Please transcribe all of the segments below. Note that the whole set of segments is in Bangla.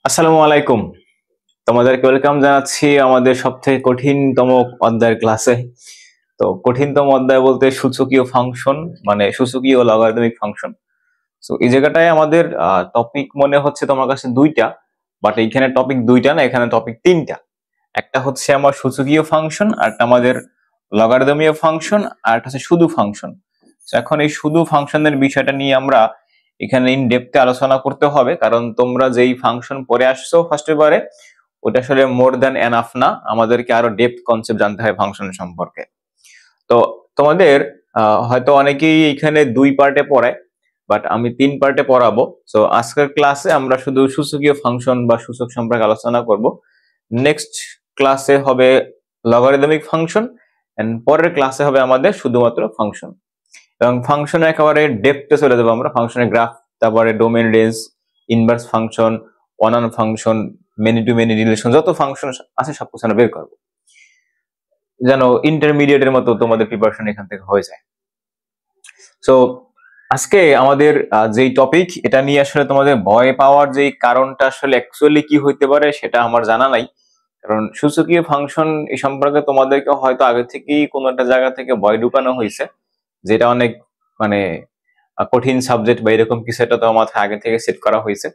আসসালামু আলাইকুম। তোমাদেরকে ওয়েলকাম জানাচ্ছি আমাদের সবথেকে কঠিনতম অধ্যায়ের ক্লাসে। তো কঠিনতম অধ্যায় বলতে সূচকীয় ফাংশন, মানে সূচকীয় লগারিদমিক ফাংশন। সো এই জায়গাটায় আমাদের টপিক মনে হচ্ছে তোমার কাছে দুইটা, বাট এইখানে টপিক দুইটা না, এখানে টপিক তিনটা। একটা হচ্ছে আমার সূচকীয় ফাংশন, আর একটা আমাদের লগারিদমীয় ফাংশন, আর একটা হচ্ছে শুধু ফাংশন। এখন এই শুধু ফাংশনের বিষয়টা নিয়ে আমরা এখানে ইন ডেপথে আলোচনা করতে হবে, কারণ তোমরা যেই ফাংশন পড়ে আসছো ফার্স্ট বারে, ওটা আসলে মোর দ্যান এনাফ না, আমাদেরকে আরো ডেপথ কনসেপ্ট জানতে হয় ফাংশন সম্পর্কে। তো তোমাদের হয়তো অনেকেই এখানে দুই পার্টে পড়ায়, বাট আমি তিন পার্টে পড়াবো। সো আজকের ক্লাসে আমরা শুধু সূচকীয় ফাংশন বা সূচক সম্পর্কে আলোচনা করব। নেক্সট ক্লাসে হবে লগারিদমিক ফাংশন, এন্ড পরের ক্লাসে হবে আমাদের শুধুমাত্র ফাংশন। এবং ফাংশনে একেবারে ডেপথে চলে যাবো আমরা, ফাংশনের গ্রাফ, তারপরে domain, range, inverse function, one on function, many two many relation, যত ফাংশন আছে সব কিছু আমরা বের করবো, যেন ইন্টারমিডিয়েটের মতো তোমাদের প্রিপারেশন এখান থেকে হয়ে যায়। সো আজকে আমাদের যেই টপিক, এটা নিয়ে আসলে তোমাদের ভয় পাওয়ার যেই কারণটা আসলে অ্যাকচুয়ালি কি হইতে পারে সেটা আমার জানা নাই। কারণ সূচকীয় ফাংশন এই সম্পর্কে তোমাদেরকে হয়তো আগে থেকেই কোনো একটা জায়গা থেকে ভয় ঢুকানো হয়েছে, যেটা অনেক মানে কঠিন সাবজেক্ট বা এরকম কিছু একটা তোমার মাথায় আগে থেকে সেট করা হয়েছে,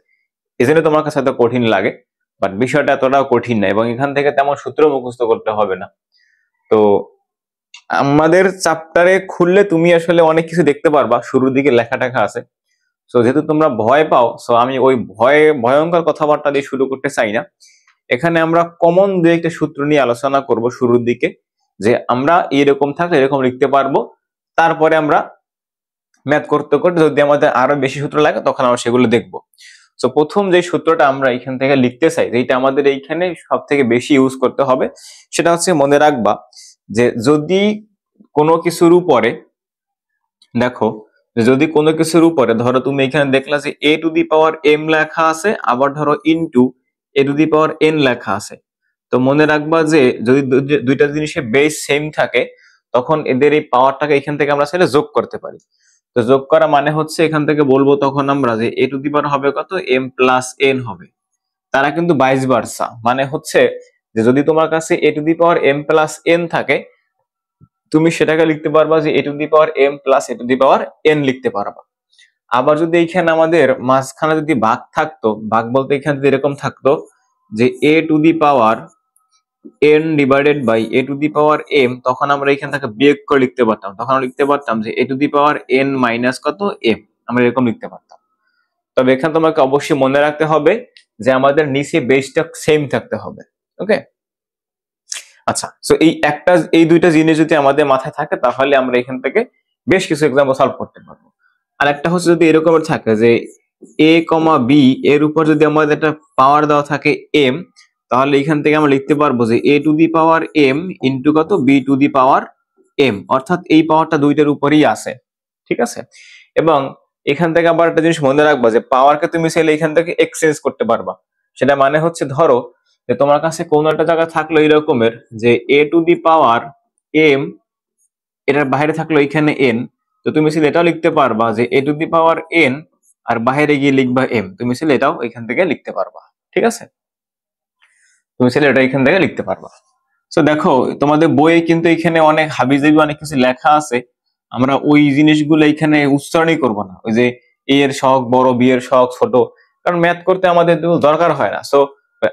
এই জন্য তোমার কাছে এত কঠিন লাগে। বাট বিষয়টা এতটাও কঠিন না, এবং এখান থেকে তেমন সূত্র মুখস্থ করতে হবে না। তো আমাদের চ্যাপ্টারে খুললে তুমি আসলে অনেক কিছু দেখতে পারবা, শুরুর দিকে লেখা টেখা আছে। সো যেহেতু তোমরা ভয় পাও, সো আমি ওই ভয়ঙ্কর কথাবার্তা দিয়ে শুরু করতে চাই না। এখানে আমরা কমন দু একটা সূত্র নিয়ে আলোচনা করব শুরুর দিকে, যে আমরা এরকম থাকলে এরকম লিখতে পারবো। তারপরে আমরা ম্যাথ করতে করতে যদি আমাদের আরো বেশি সূত্র লাগে তখন আমরা সেগুলো দেখবো। তো প্রথম যে সূত্রটা আমরা এখান থেকে লিখতে চাই, যেটা আমাদের এইখানে সব থেকে বেশি ইউজ করতে হবে, সেটা হচ্ছে মনে রাখবা যে যদি কোনো কিছুর উপরে, দেখো, যদি কোনো কিছুর উপরে ধরো তুমি এখানে দেখলা যে এ টু দি পাওয়ার এম লেখা আছে, আবার ধরো into a to the power N লেখা আছে। তো মনে রাখবা যে যদি দুইটা জিনিসের বেস সেম থাকে, তখন এদের এই পাওয়ারটাকে এখান থেকে আমরা চাইলে যোগ করতে পারি। তো যোগ করা মানে হচ্ছে এখান থেকে বলবো তখন আমরা যে এ টু দি পাওয়ার হবে কত, এম প্লাস এন হবে। তারা কিন্তু ভাইস ভার্সা, মানে হচ্ছে যে যদি তোমার কাছে A to the power M plus N থাকে, তুমি সেটাকে লিখতে পারবা যে এ to the power M plus A to the power N লিখতে পারবা। আবার যদি এইখানে আমাদের মাঝখানে যদি ভাগ থাকতো, ভাগ বলতে এখানে যদি এরকম থাকতো যে এ to the power N divided by A to the power M, তখন আমরা এখান থেকে বিয়োগ করে লিখতে পারতাম, তখন আমরা লিখতে পারতাম যে এ to the power N minus কত এম, আমরা এরকম লিখতে পারতাম। তবে এখানে তোমাকে অবশ্যই মনে রাখতে হবে যে আমাদের নিচে বেসটা সেম থাকতে হবে। ওকে, আচ্ছা। সো এই দুইটা জিনিস যদি আমাদের মাথায় থাকে, তাহলে আমরা এখান থেকে বেশ কিছু এক্সাম্পল সলভ করতে পারবো। আর একটা হচ্ছে যদি এরকমের থাকে যে এ কমা বি এর উপর যদি আমাদের একটা পাওয়ার দেওয়া থাকে এম, তাহলে এখান থেকে আমরা লিখতে পারবো যে এ to the power M into কত, B to the power M, অর্থাৎ এই পাওয়ারটা দুইটার উপরেই আছে। ঠিক আছে, এবং এখান থেকে আবার একটা জিনিস মনে রাখবা যে পাওয়ারকে তুমি চাইলে এখান থেকে এক্সচেঞ্জ করতে পারবা। সেটা মানে হচ্ছে ধরো যে তোমার কাছে কোন একটা জায়গা থাকলো এই রকমের যে এ টু দি পাওয়ার এম, এটার বাইরে থাকলো এখানে এন, তো তুমি চাইলে এটাও লিখতে পারবা যে এ টু দি পাওয়ার এন, আর বাইরে গিয়ে লিখবা এম, তুমি চাইলে এটাও এখান থেকে লিখতে পারবা। ঠিক আছে, তুমি চাইলে এটা এখান থেকে লিখতে পারবা। তো দেখো তোমাদের বইয়ে কিন্তু এখানে অনেক হাবিজাবি অনেক কিছু লেখা আছে, আমরা ওই জিনিসগুলো এখানে উচ্চারণই করব না, ওই যে এ এর সহগ বড়, বি এর সহগ ছোট, কারণ ম্যাথ করতে আমাদের দরকার হয় না। সো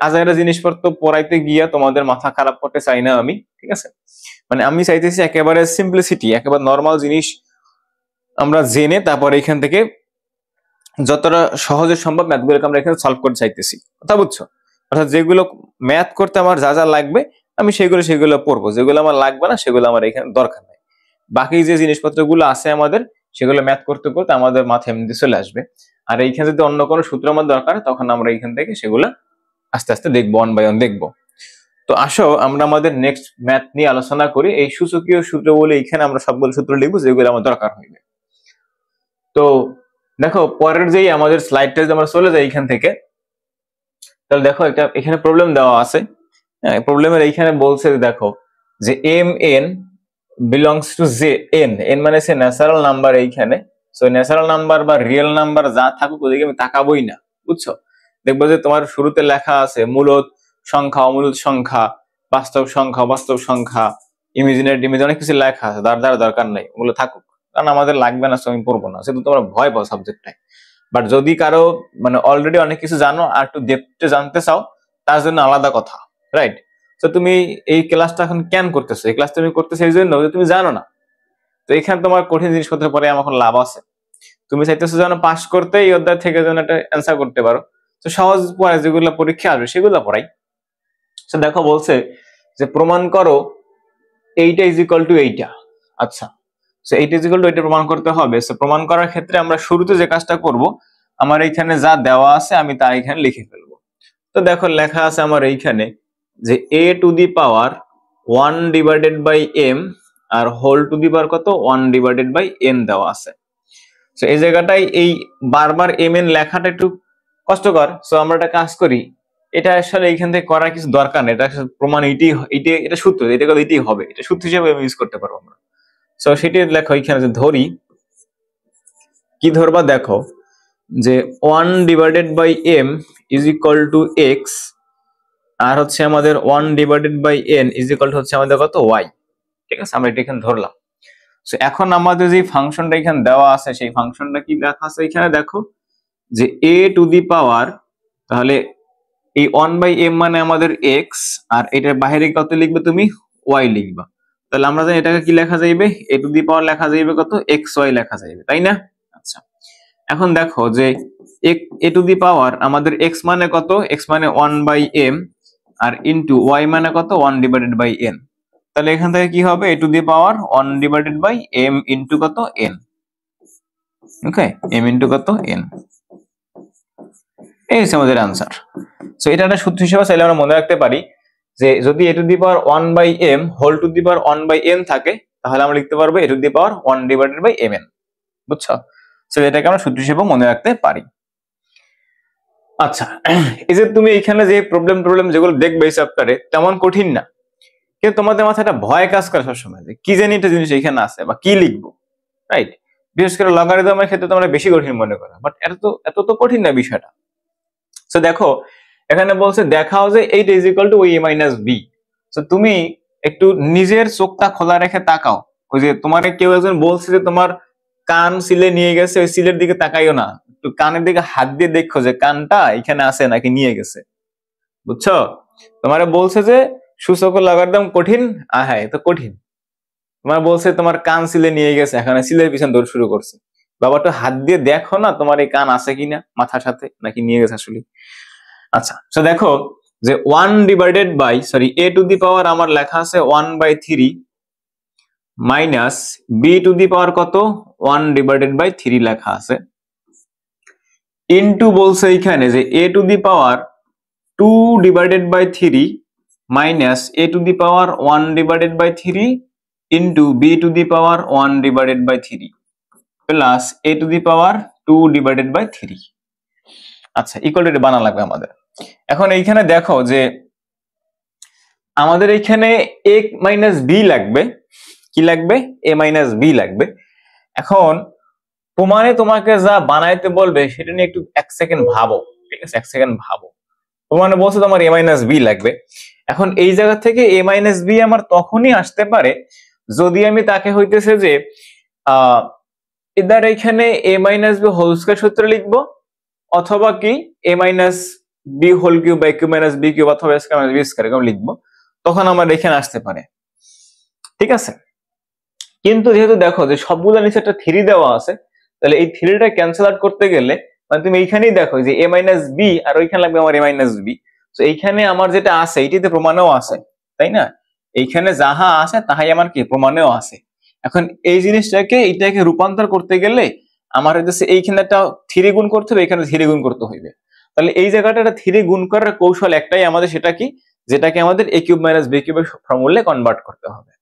আজাইরা জিনিসপত্র পড়াইতে গিয়া তোমাদের মাথা খারাপ করতে চাই না আমি। ঠিক আছে, মানে আমি চাইতেছি একেবারে সিম্পলিসিটি, একেবারে নর্মাল জিনিস আমরা জেনে তারপরে এখান থেকে যতটা সহজে সম্ভব ম্যাথগুলোকে আমরা এখানে সলভ করতে চাইতেছি, কথা বুঝছো? অর্থাৎ যেগুলো ম্যাথ করতে আমার যা যা লাগবে আমি সেগুলো পড়বো, যেগুলো আমার লাগবে না সেগুলো আমার এখানে দরকার নাই। বাকি যে জিনিসপত্রগুলো আছে আমাদের, সেগুলো ম্যাথ করতে করতে আমাদের মাথায় এমনি চলে আসবে। আর এইখানে যদি অন্য কোনো সূত্র আমার দরকার, তখন আমরা এইখান থেকে সেগুলো আস্তে আস্তে দেখবো, অন বাই অন দেখবো। তো আসো আমরা আমাদের নেক্সট ম্যাথ নিয়ে আলোচনা করি। এই সূচকীয় সূত্র বলে এইখানে আমরা সবগুলো সূত্র লিখবো যেগুলো আমার দরকার হইবে। তো দেখো পরের যেই আমাদের স্লাইডটা যদি আমরা চলে যাই এখান থেকে, তাহলে দেখো একটা এখানে প্রবলেম দেওয়া আছে। হ্যাঁ, প্রবলেমের এইখানে বলছে দেখো যে m n belongs to j n, n মানে সে ন্যাচারাল নাম্বার এইখানে। সো ন্যাচারাল নাম্বার বা রিয়েল নাম্বার যা থাকুক ওদিকে আমি তাকাবোই না, বুঝছো? দেখবো যে তোমার শুরুতে লেখা আছে মূলদ সংখ্যা, অমূলদ সংখ্যা, বাস্তব সংখ্যা, অবাস্তব সংখ্যা, ইমেজিনারি ইমেজ, অনেক কিছু লেখা আছে। দরকার নেই, ওগুলো থাকুক, কারণ আমাদের লাগবে না, আমি পড়বো না। সেটা তোমরা ভয় পাও সাবজেক্টটাই। বাট যদি কারো মানে অলরেডি অনেক কিছু জানো আর একটু ডেপথে জানতে চাও, তার জন্য আলাদা কথা, রাইট? তো তুমি এই ক্লাসটা এখন কেন করতেছো? এই ক্লাসটা তুমি করতেছো এই জন্য যে তুমি জানো না। তো এখানে তোমার কঠিন জিনিসপত্র পরে আমার এখন লাভ আছে। তুমি চাইতেছো যেন পাস করতে এই অধ্যায় থেকে যেন একটা অ্যান্সার করতে পারো, তো সহজ পড়ায় যেগুলো পরীক্ষা আসবে সেগুলো পড়াই। তো দেখো বলছে যে প্রমাণ করো এইটা ইজ ইকুয়াল টু এইটা। আচ্ছা, সো এইটা ইজ ইকুয়াল টু এইটা প্রমাণ করতে হবে। সো প্রমাণ করার ক্ষেত্রে আমরা শুরুতে যে কাজটা করব, আমার এইখানে যা দেওয়া আছে আমি তা এখানে লিখে ফেলবো। তো দেখো লেখা আছে আমার এইখানে যে a to the power 1 divided by m আর হোল টু দি পাওয়ার কত 1 ডিভাইডেড বাই n দেওয়া আছে। সো এই জায়গাটায় এই বারবার mn লেখাটা একটু কষ্টকর। সো আমরা একটা কাজ করি, এটা আসলে এইখান থেকে করার কিছু দরকার নেই, এটা প্রমাণ এটা সূত্র, এটা কথা এটাই হবে, এটা সূত্র হিসেবে ইউজ করতে পারবো আমরা। সো সেটি লেখো এখানে যে ধরি, কি ধরবা দেখো যে 1 divided by m is equal to x, আর হচ্ছে আমাদের 1 divided by n is equal to হচ্ছে আমাদের কত y। ঠিক আছে, আমরা এটা এখানে ধরলাম। সো এখন আমাদের যে ফাংশনটা এখানে দেওয়া আছে সেই ফাংশনটা কি লেখা আছে এখানে দেখো যে a টু দি পাওয়ার, তাহলে এই 1 বাই m মানে আমাদের x, আর এটার বাইরে কত লিখবে তুমি y লিখবা। তাহলে আমরা জানি এটাকে কি লেখা যাইবে, a টু দি পাওয়ার লেখা যাইবে কত xy লেখা যাইবে, তাই না? আচ্ছা, এখন দেখো যে a টু দি পাওয়ার আমাদের x মানে কত, x মানে 1 বাই m আর ইনটু y মানে কত 1 ডিভাইডেড বাই n। তাহলে এখান থেকে কি হবে a to the power 1 divided by m into কত n। ওকে, m ইনটু কত n, এই হচ্ছে আমাদের आंसर। সো এটা একটা সূত্র হিসেবে চাইলে আমরা মনে রাখতে পারি যে যদি a to the power 1 by m whole to the power 1 by n থাকে, তাহলে আমরা লিখতে পারবো a to the power 1 divided by mn। বুঝছো? সো এটাকে আমরা সূত্র হিসেবে মনে রাখতে পারি। আচ্ছা, এই যে তুমি এখানে যে প্রবলেম যেগুলো দেখবে এই চ্যাপ্টারে তেমন কঠিন না, কিন্তু তোমাদের মাথায় একটা ভয় কাজ করে সবসময় যে কি জানি একটা জিনিস এখানে আছে বা কি লিখবো, রাইট? বিশেষ করে লগারিদমের ক্ষেত্রে তোমরা বেশি কঠিন মনে করো, বাট এত তো কঠিন না বিষয়টা। সো দেখো এখানে বলছে দেখাও যে 8 is equal to a minus b। So তুমি একটু নিজের চোখটা খোলা রেখে তাকাও। ওই যে তোমার কেউ একজন বলছে যে তোমার কান সিলে নিয়ে গেছে, ওই সিলের দিকে তাকাইও না, একটু কানের দিকে হাত দিয়ে দেখো যে কানটা এখানে আছে নাকি নিয়ে গেছে। বুঝছো? তোমারে বলছে যে সূচক লগারিদম কঠিন, আহাই তো কঠিন। তোমার বলছে তোমার কান সিলে নিয়ে গেছে, এখানে সিলের পিছনে দৌড় শুরু করছে। বাবাটা হাত দিয়ে দেখো না তোমার এই কান আছে কিনা মাথার সাথে, নাকি নিয়ে গেছে আসলে। আচ্ছা, তো দেখো যে 1 divided by a to the power আমার লেখা আছে 1 by 3 minus b to the power কত 1 ডিভাইডেড বাই 3 লেখা আছে, ইনটু বলছে এখানে যে a to the power 2 divided by 3 minus a to the power 1 divided by 3 into b to the power 1 divided by 3 plus a to the power 2 divided by 3। আচ্ছা, ইকুয়াল টু বানা লাগবে আমাদের। এখন এইখানে দেখো যে আমাদের এইখানে a মাইনাস b লাগবে, কি লাগবে a মাইনাস b লাগবে। এখন প্রমাণে তোমাকে যা বানাইতে বলবে সেটা নিয়ে একটু 1 সেকেন্ড ভাবো, ঠিক আছে? 1 সেকেন্ড ভাবো। প্রমাণে বলছে তোমার a মাইনাস b লাগবে। এখন এই জায়গা থেকে a মাইনাস b আমার তখনই আসতে পারে যদি আমি তাকে হইতেছে যে এদার এখানে a minus b whole square সূত্র লিখবো, অথবা কি a minus b whole cube by q minus b cube অথবা স্কয়ার মাইনাস b স্কয়ার এরকম লিখবো, তখন আমার এখানে আসতে পারে। ঠিক আছে, কিন্তু যেহেতু দেখো যে সবগুলো নিচে একটা 3 দেওয়া আছে, তাহলে এই 3টা ক্যান্সেল আউট করতে গেলে মানে তুমি এইখানেই দেখো যে a মাইনাস b আর ওইখানে লাগবে আমার a মাইনাস b। তো এইখানে আমার যেটা আছে এইটিতে প্রমাণেও আছে, তাই না? এইখানে যাহা আছে তাহাই আমার কি প্রমাণেও আছে। এখন এই জিনিসটাকে এইটাকে রূপান্তর করতে গেলে আমার হচ্ছে এইখানে একটা 3 গুণ করতে হবে, এখানে 3 গুণ করতে হইবে। তাহলে এই জায়গাটা একটা 3 গুণ করার কৌশল একটাই আমাদের, সেটা কি, যেটাকে আমাদের a কিউব মাইনাস b কিউবের ফর্মুলায় কনভার্ট করতে হবে।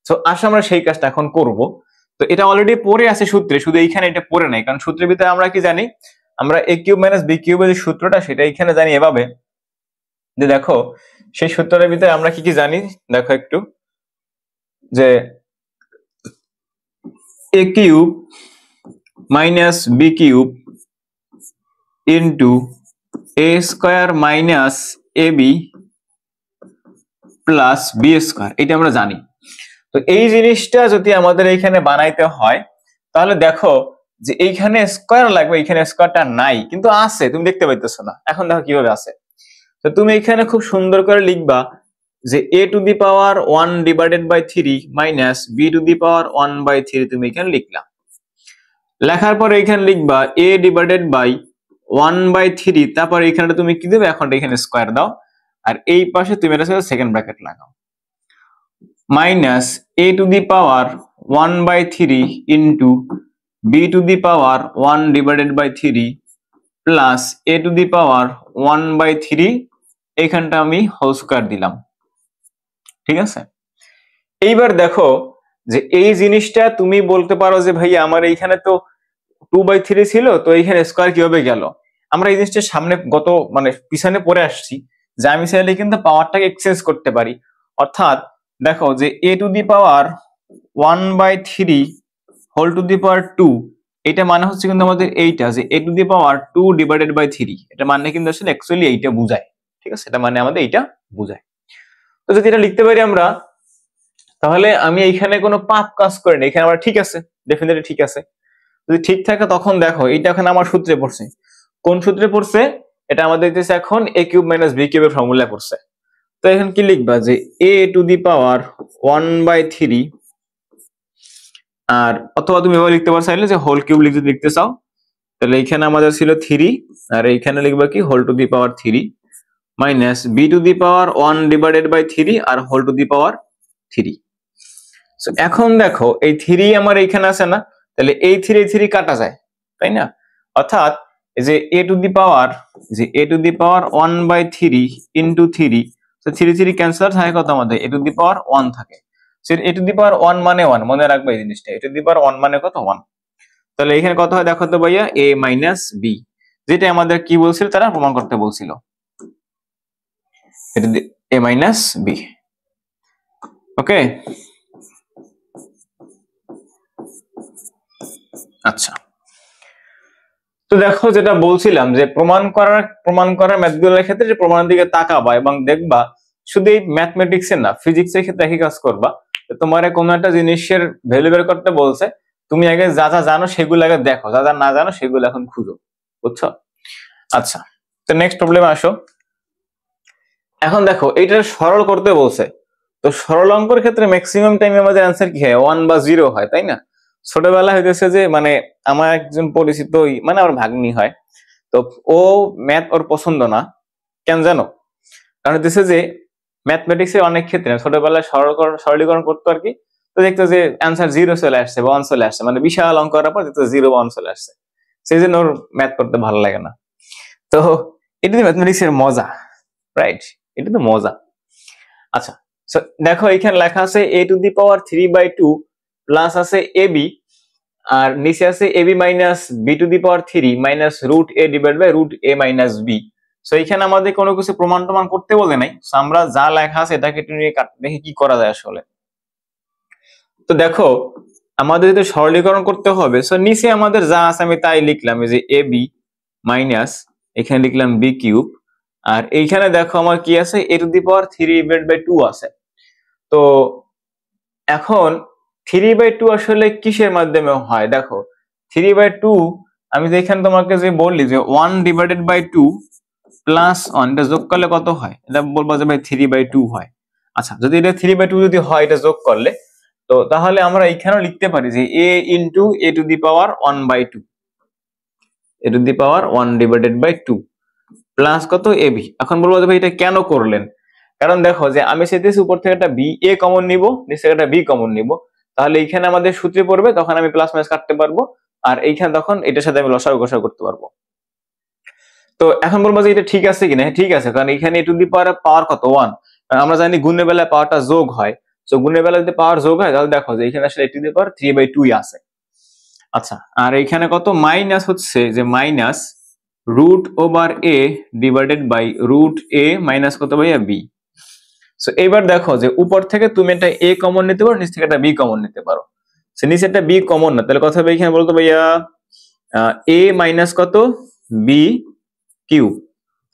তো আসলে আমরা সেই কাজটা এখন করব। তো এটা অলরেডি পড়ে আছে সূত্রে, শুধু এইখানে এটা পড়ে নাই, কারণ সূত্রের ভিতরে আমরা কি জানি, আমরা a কিউব মাইনাস b কিউবের যে সূত্রটা সেটা এইখানে জানি এভাবে যে দেখো সেই সূত্রের ভিতরে আমরা কি কি জানি দেখো একটু, যে a cube minus b cube into a square minus a b plus b square, এটা আমরা জানি। তো এই জিনিসটা যদি আমাদের এইখানে বানাইতে হয় তাহলে দেখো যে এইখানে স্কয়ার লাগবে, এইখানে স্কয়ারটা নাই কিন্তু আছে, তুমি দেখতে পাইতেছো না। এখন দেখো কিভাবে আছে। তো তুমি এখানে খুব সুন্দর করে লিখবা যে a to the power 1 divided by 3 minus b to দি পাওয়ার 1/3 তুমি এখানে লিখলা। লেখার পরে এখানে লিখবা a ডিভাইডেড বাই 1/3, তারপর এখানে তুমি কি দেবে, এখন এখানে স্কয়ার দাও আর এই পাশে তুমি এটা সেকেন্ড ব্র্যাকেট লাগাও, minus a to the power 1/3 into b to the power 1 divided by 3 plus a to দি পাওয়ার 1/3, এইখানটা আমি হোল স্কয়ার দিলাম। ঠিক আছে, এইবার দেখো যে এই জিনিসটা তুমি বলতে পারো যে ভাই আমার এইখানে তো 2/3 ছিল, তো এইখানে স্কয়ার কিভাবে গেল। আমরা এই জিনিসটা সামনে গত মানে পিছনে পড়ে আসছি যে আমি চাইলে কিন্তু পাওয়ারটাকে এক্সচেঞ্জ করতে পারি। অর্থাৎ দেখো যে a to the power 1/3 whole to the power 2, এটা মানে হচ্ছে কিন্তু আমাদের এইটা যে a to the power 2 divided by 3, এটা মানে কিন্তু আসলে অ্যাকচুয়ালি এইটা বোঝায়। ঠিক আছে, এটা মানে আমাদের এইটা বোঝায়। তো যদি এটা লিখতে পারি আমরা, তাহলে আমি এইখানে কোনো পাপ কাজ করিনি, এখানে আমার ঠিক আছে, ডেফিনেটলি ঠিক আছে। যদি ঠিক থাকে তখন দেখো এইটা এখন আমার সূত্রে পড়ছে। কোন সূত্রে পড়ছে? এটা আমাদের দিতেছে এখন a কিউব মাইনাস b কিউবের ফর্মুলা পড়ছে। তো এখন কি লিখবা যে a টু দি পাওয়ার 1/3, আর অথবা তুমি এভাবে লিখতে পারো চাইলে যে হোল কিউব লিখতে চাও, তাহলে এইখানে আমাদের ছিল 3 আর এইখানে লিখবা কি whole to the power 3 minus b to the power 1 divided by 3 আর whole to the power 3। So এখন দেখো এই 3 আমার এইখানে আছে না, তাহলে এই 3 কাটা যায়, তাই না? অর্থাৎ এই যে a to the power 1/3 into 3, তো 3 ক্যান্সেল থাকে, কত আমাদের a টু দি পাওয়ার 1 থাকে। So a to the power 1 মানে 1, মনে রাখবে এই জিনিসটা, a টু দি পাওয়ার 1 মানে কত 1। তাহলে এখানে কত হয় দেখো তো ভাইয়া, a মাইনাস b, যেটা আমাদের কি বলছিল তারা প্রমাণ করতে বলছিল, a মাইনাস b। ওকে, আচ্ছা। তো দেখো যেটা বলছিলাম যে প্রমাণ করার ম্যাথগুলোর ক্ষেত্রে যে প্রমাণের দিকে তাকাবা এবং দেখবা শুধু এই ম্যাথমেটিক্সের না, ফিজিক্সের ক্ষেত্রে একই কাজ করবা। তোমার কোনো একটা জিনিসের ভ্যালু বের করতে বলছে, তুমি আগে যা যা জানো সেগুলো আগে দেখো, যা যা না জানো সেগুলো এখন খুঁজো, বুঝছো? আচ্ছা, তো নেক্সট প্রবলেমে আসো। এখন দেখো এইটা সরল করতে বলছে, তো সরল অঙ্কের ক্ষেত্রে ম্যাক্সিমাম টাইমে আমাদের অ্যান্সার কি হয়, 1 বা 0 হয়, তাই না? ছোটবেলা হইতেছে যে মানে আমার একজন পরিচিত মানে আমার ভাগ্নি হয়, তো ও ম্যাথ ওর পছন্দ না, কেন জানো? কারণ হইতেছে যে ম্যাথমেটিক্সে অনেক ক্ষেত্রে ছোটবেলায় সরলীকরণ করতো আর কি, তো দেখতো যে অ্যান্সার 0 চলে আসছে বা 1 চলে আসছে, মানে বিশাল অঙ্ক করার পর দেখতো 0 বা 1 চলে আসছে, সেই জন্য ওর ম্যাথ করতে ভালো লাগে না। তো এটা তো ম্যাথমেটিক্সের মজা, রাইট? এটা তো মজা। আচ্ছা, দেখো এখানে লেখা আছে a to the power 3/2 plus আছে ab, আর নিচে আছে ab minus b to the power 3 minus root a divide by root a minus b। So এখানে আমাদের কোনো কিছু প্রমাণ করতে বলে নাই, সো আমরা যা লেখা আছে এটাকে একটু নিয়ে দেখি কি করা যায় আসলে। তো দেখো আমাদের যদি সরলীকরণ করতে হবে, সো নিচে আমাদের যা আছে আমি তাই লিখলাম, এই যে ab মাইনাস এখানে লিখলাম b কিউব, আর এইখানে দেখো আমার কি আছে, a to the power 3 divide by 2 আছে। তো এখন 3/2 আসলে কিসের মাধ্যমে হয়, দেখো 3/2 আমি এখানে তোমাকে যে বললি যে 1 ডিভাইডেড বাই 2 প্লাস 1, এটা যোগ করলে কত হয়, এটা বলবো যে ভাই 3/2 হয়। আচ্ছা, যদি এটা 3/2 যদি হয় এটা যোগ করলে, তো তাহলে আমরা এখানেও লিখতে পারি যে a into a to the power 1/2, a to the power 1 divided by 2 plus কত ab। এখন বলবো যে ভাই এটা কেন করলেন, কারণ দেখো যে আমি চাইতেছি উপর থেকে একটা বি এ কমন নিব, নিচ থেকে একটা বি কমন নিব, তাহলে এইখানে আমাদের সূত্রে পড়বে, তখন আমি প্লাস মাইনাস কাটতে পারবো, আর এইখানে তখন এটার সাথে আমি লসাগু গসাগু করতে পারবো। তো এখন বলবো যে এটা ঠিক আছে কিনা, ঠিক আছে, কারণ এখানে এ টু দি পাওয়ার কত 1, আমরা জানি গুণের বেলায় পাওয়ারটা যোগ হয়, তো গুণের বেলায় যদি পাওয়ার যোগ হয় তাহলে দেখো যে এখানে আসলে এ টু দি পাওয়ার 3/2 আছে। আচ্ছা, আর এইখানে কত মাইনাস হচ্ছে যে minus root over a divided by root a minus কত ভাইয়া b। সো এবার দেখো যে উপর থেকে তুমি একটা a কমন নিতে পারো, নিচ থেকে একটা b কমন নিতে পারো। সো নিচে একটা b কমন না, তাহলে কথা হবে এখানে বলতো ভাইয়া a মাইনাস কত b কিউব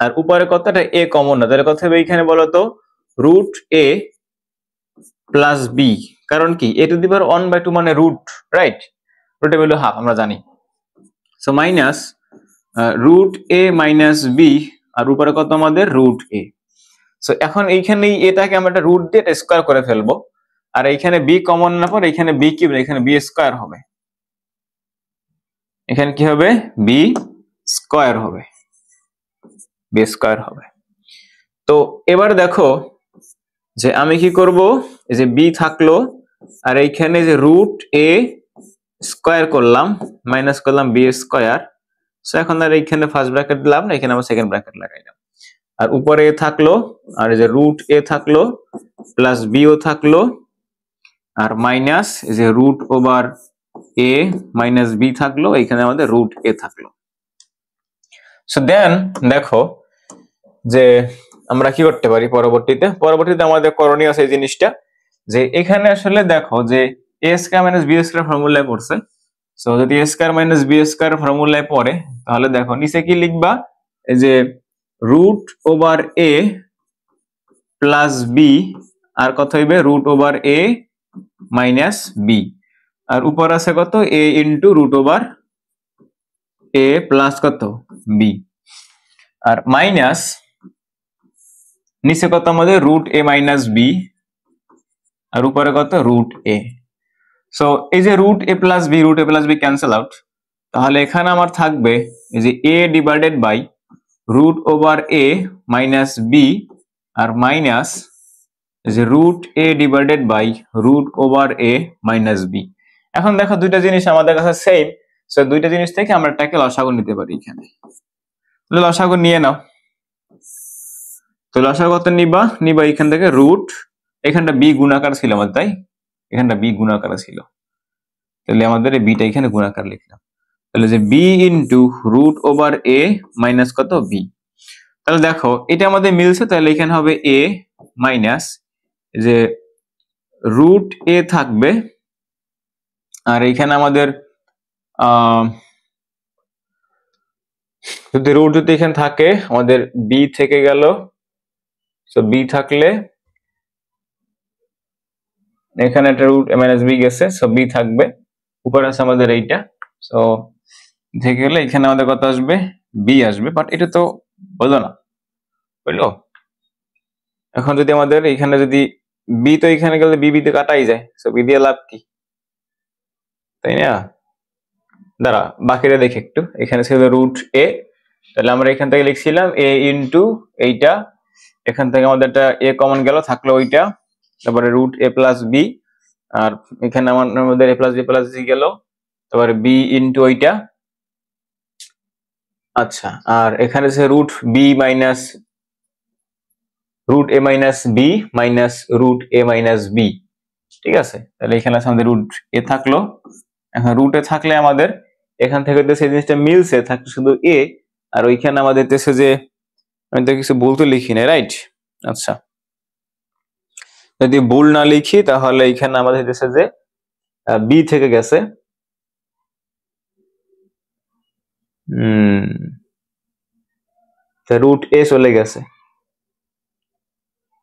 আর উপরে কতটা এ কমন না, তাহলে কথা হবে এইখানে বলো তো রুট এ প্লাস বি, কারণ কি এ টু দি পাওয়ার 1/2 মানে রুট, রাইট? রুটের ভ্যালু হাফ আমরা জানি। সো মাইনাস রুট এ মাইনাস বি, আর উপরে কত আমাদের রুট এ। সো এখন এইখানে এটাকে আমরা একটা রুট দিয়ে স্কোয়ার করে ফেলবো, আর এইখানে বি কমন না পর এখানে বি কিউব, এখানে বি স্কোয়ার হবে, এখানে কি হবে বি স্কোয়ার হবে, বি স্কোয়ার হবে। তো এবার দেখো যে আমি কি করব, এই যে বি থাকলো আর এইখানে যে রুট এ স্কোয়ার করলাম মাইনাস করলাম বি স্কোয়ার। সো এখন আর এইখানে ফার্স্ট ব্র্যাকেট দিলাম না, এখানে আমরা সেকেন্ড ব্র্যাকেট লাগাইলাম, আর উপরে এ থাকলো আর এই যে রুট এ থাকলো প্লাস বিও থাকলো আর মাইনাস এই যে root over A minus B থাকলো, এখানে আমাদের রুট এ থাকলো। সো দেন দেখো যে আমরা কি করতে পারি পরবর্তীতে আমাদের করণীয় আছে এই জিনিসটা, যে এখানে আসলে দেখো যে এ স্কয়ার মাইনাস বি স্কয়ার ফর্মুলায় পড়ছে। সো যদি এ স্কয়ার মাইনাস বি স্কয়ার ফর্মুলায় পড়ে তাহলে দেখো নিচে কি লিখবা, এই যে রুট ওভার এ প্লাস বি আর কত হইবে root over A minus B, আর উপর আছে কত এ ইন্টু রুট ওভার এ প্লাস কত বি, আর মাইনাস নিচে কত আমাদের রুট এ মাইনাস বি আর উপরে কত রুট এ। সো এই যে রুট এ প্লাস বি ক্যান্সেল আউট, তাহলে এখানে আমার থাকবে এই যে এ divided by root over A minus B আর মাইনাস এই যে root A divided by root over A minus B. এখন দেখো দুইটা জিনিস আমাদের কাছে সেম, সো দুইটা জিনিস থেকে আমরা এটাকে লসাগু নিতে পারি। এখানে লসাগু নিয়ে নাও, তো লসাগু কত নিবা এখান থেকে রুট, এখানটা বি গুণাকার ছিল আমাদের, তাই এখানটা বি গুণাকার ছিল, তাহলে আমাদের এই বিটা এখানে গুণাকার লিখলাম, তাহলে যে B into root over A minus কত বি। তাহলে দেখো এটা আমাদের মিলছে, তাহলে এখানে হবে এ মাইনাস যে রুট এ থাকবে আর এখানে আমাদের যদি রুট যদি এখানে থাকে আমাদের বি থেকে গেল, সো বি থাকলে এখানে একটা রুট এ মাইনাস বি গেছে, সো বি থাকবে, উপরে আছে আমাদের এইটা, সো থেকে গেলে এখানে আমাদের কত আসবে বি আসবে, বাট এটা তো হলো না, বুঝলো? এখন যদি আমাদের এখানে যদি বি, তো এখানে গেলে বি তে কাটাই যায়, সো বি দিয়ে লাভ কি, তাই না? দাঁড়া বাকিটা দেখি একটু, এখানে ছিল রুট এ, তাহলে আমরা এখান থেকে লিখছিলাম এ ইন্টু এইটা, এখান থেকে আমাদের একটা এ কমন গেল থাকলো ওইটা, তারপরে রুট এ প্লাস বি, আর এখানে আমাদের এ প্লাস বি প্লাস সি গেল, তারপরে বি ইন্টু ওইটা, আচ্ছা, আর এখানে আছে রুট বি মাইনাস রুট এ মাইনাস বি মাইনাস রুট এ মাইনাস বি, ঠিক আছে? তাহলে এখানে আছে আমাদের রুট এ থাকলো, এখন রুট এ থাকলে আমাদের এখান থেকে তো সেই জিনিসটা মিলছে, থাকলো শুধু এ, আর ওইখানে আমাদের দেশে যে আমি তো কিছু ভুল তো লিখি না, রাইট? আচ্ছা, যদি ভুল না লিখি তাহলে এখানে আমাদের দেশে যে বি থেকে গেছে, রুট এ চলে গেছে,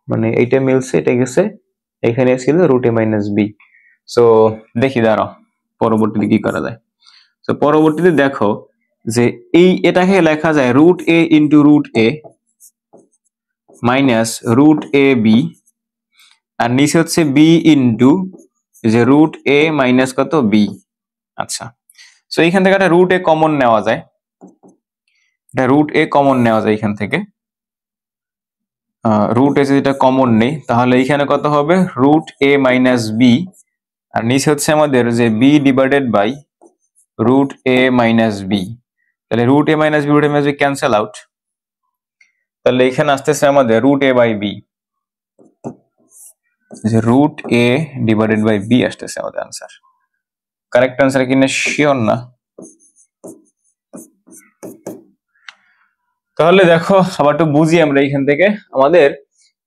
মানে এইটা মিলছে, এটা গেছে, এখানে ছিল রুট এ মাইনাস বি। সো দেখি দাঁড়াও পরবর্তীতে কি করা যায়। তো পরবর্তীতে দেখো যে এটাকে লেখা যায় রুট এ ইন্টু রুট এ মাইনাস রুট এ বি, আর নিচে হচ্ছে বি ইন্টু যে রুট এ মাইনাস কত বি। আচ্ছা, সো এইখান থেকে একটা রুট এ কমন নেওয়া যায়, এটা রুট এ কমন নেওয়া যায় এখান থেকে, রুট এ যদি এটা কমন নেই তাহলে এইখানে কত হবে রুট এ মাইনাস বি, আর নিচে হচ্ছে আমাদের যে b divided by root A minus b, তাহলে রুট এ মাইনাস বি ক্যান্সেল আউট, তাহলে এখানে আসতেছে আমাদের রুট এ বাই বি, যে root A divided by b আসতেছে আমাদের আনসার। কারেক্ট আনসার কিনা শিওর না, তাহলে দেখো আবার একটু বুঝি আমরা এখান থেকে, আমাদের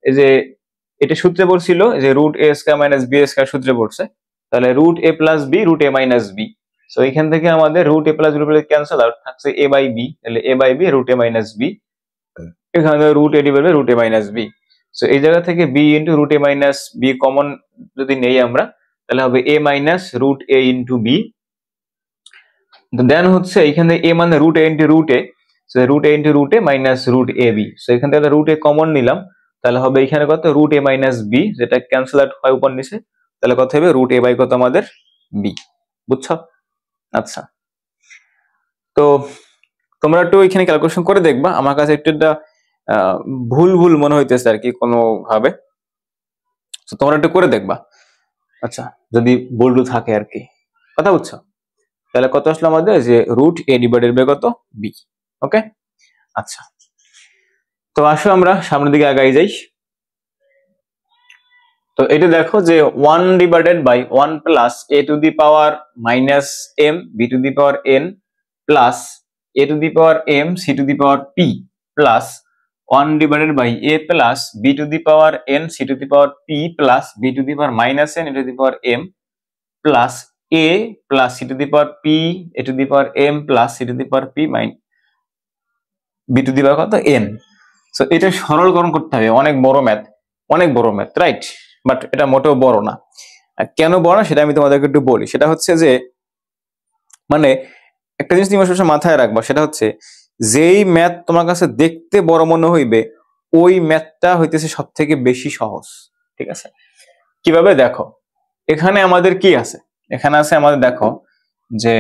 এই যে এটা সূত্রে পড়ছিল যে root A square minus B square সূত্রে পড়ছে, তাহলে রুট এ প্লাস বি রুট এ মাইনাস বি, সো এখান থেকে আমাদের রুট এ প্লাস ক্যান্সেল আউট, থাকছে এ বাই বি, তাহলে A by B root A minus B, এখানে root A divide by root A minus B. So এই জায়গা থেকে বি ইন্টু রুট এ মাইনাস বি কমন যদি নেই আমরা, তাহলে হবে A minus root A into B. দেন হচ্ছে এখানে এ মানে root A into root A, root A into root A minus root A B. So এখান থেকে রুট এ কমন নিলাম, তাহলে হবে এখানে কত রুট এ মাইনাস বি, যেটা ক্যান্সেল আউট হয় উপর নিচে, তাহলে কত হবে রুট এ বাই কত আমাদের বি। বুঝছো? আচ্ছা, তো তোমরা একটু এখানে ক্যালকুলেশন করে দেখবা। আমার কাছে একটু ভুল ভুল মনে হইতেছে আর কি কোনো ভাবে, তো তোমরা একটু করে দেখবা। আচ্ছা, যদি ভুল থাকে আর কি, কথা বুঝছো? তাহলে কত আসলো আমাদের যে রুট এ ডিভাইডেড বাই কত বি। ওকে, আচ্ছা, তো আসো আমরা সামনের দিকে আগাই যাই। তো এটা দেখো যে 1 divided by 1 plus A to the power minus m b to the power n plus A to the power m c to the power p plus 1 divided by a plus b to the power n c to the power p plus b to the power minus n a to the power M plus a plus C to the power p a to the power M plus C to the power P minus B to the power কত এন। সো এটা সরলকরণ করতে হবে, অনেক বড় ম্যাথ, অনেক বড় ম্যাথ, রাইট? বাট এটা মোটেও বড় না। কেন বড় না সেটা আমি তোমাদেরকে একটু বলি। সেটা হচ্ছে যে মানে একটা জিনিস তুমি সবসময় মাথায় রাখবা, সেটা হচ্ছে যেই ম্যাথ তোমার কাছে দেখতে বড় মনে হইবে ওই ম্যাথটা হইতেছে সব থেকে বেশি সহজ। ঠিক আছে? কিভাবে দেখো, এখানে আমাদের কি আছে? এখানে আছে আমাদের দেখো যে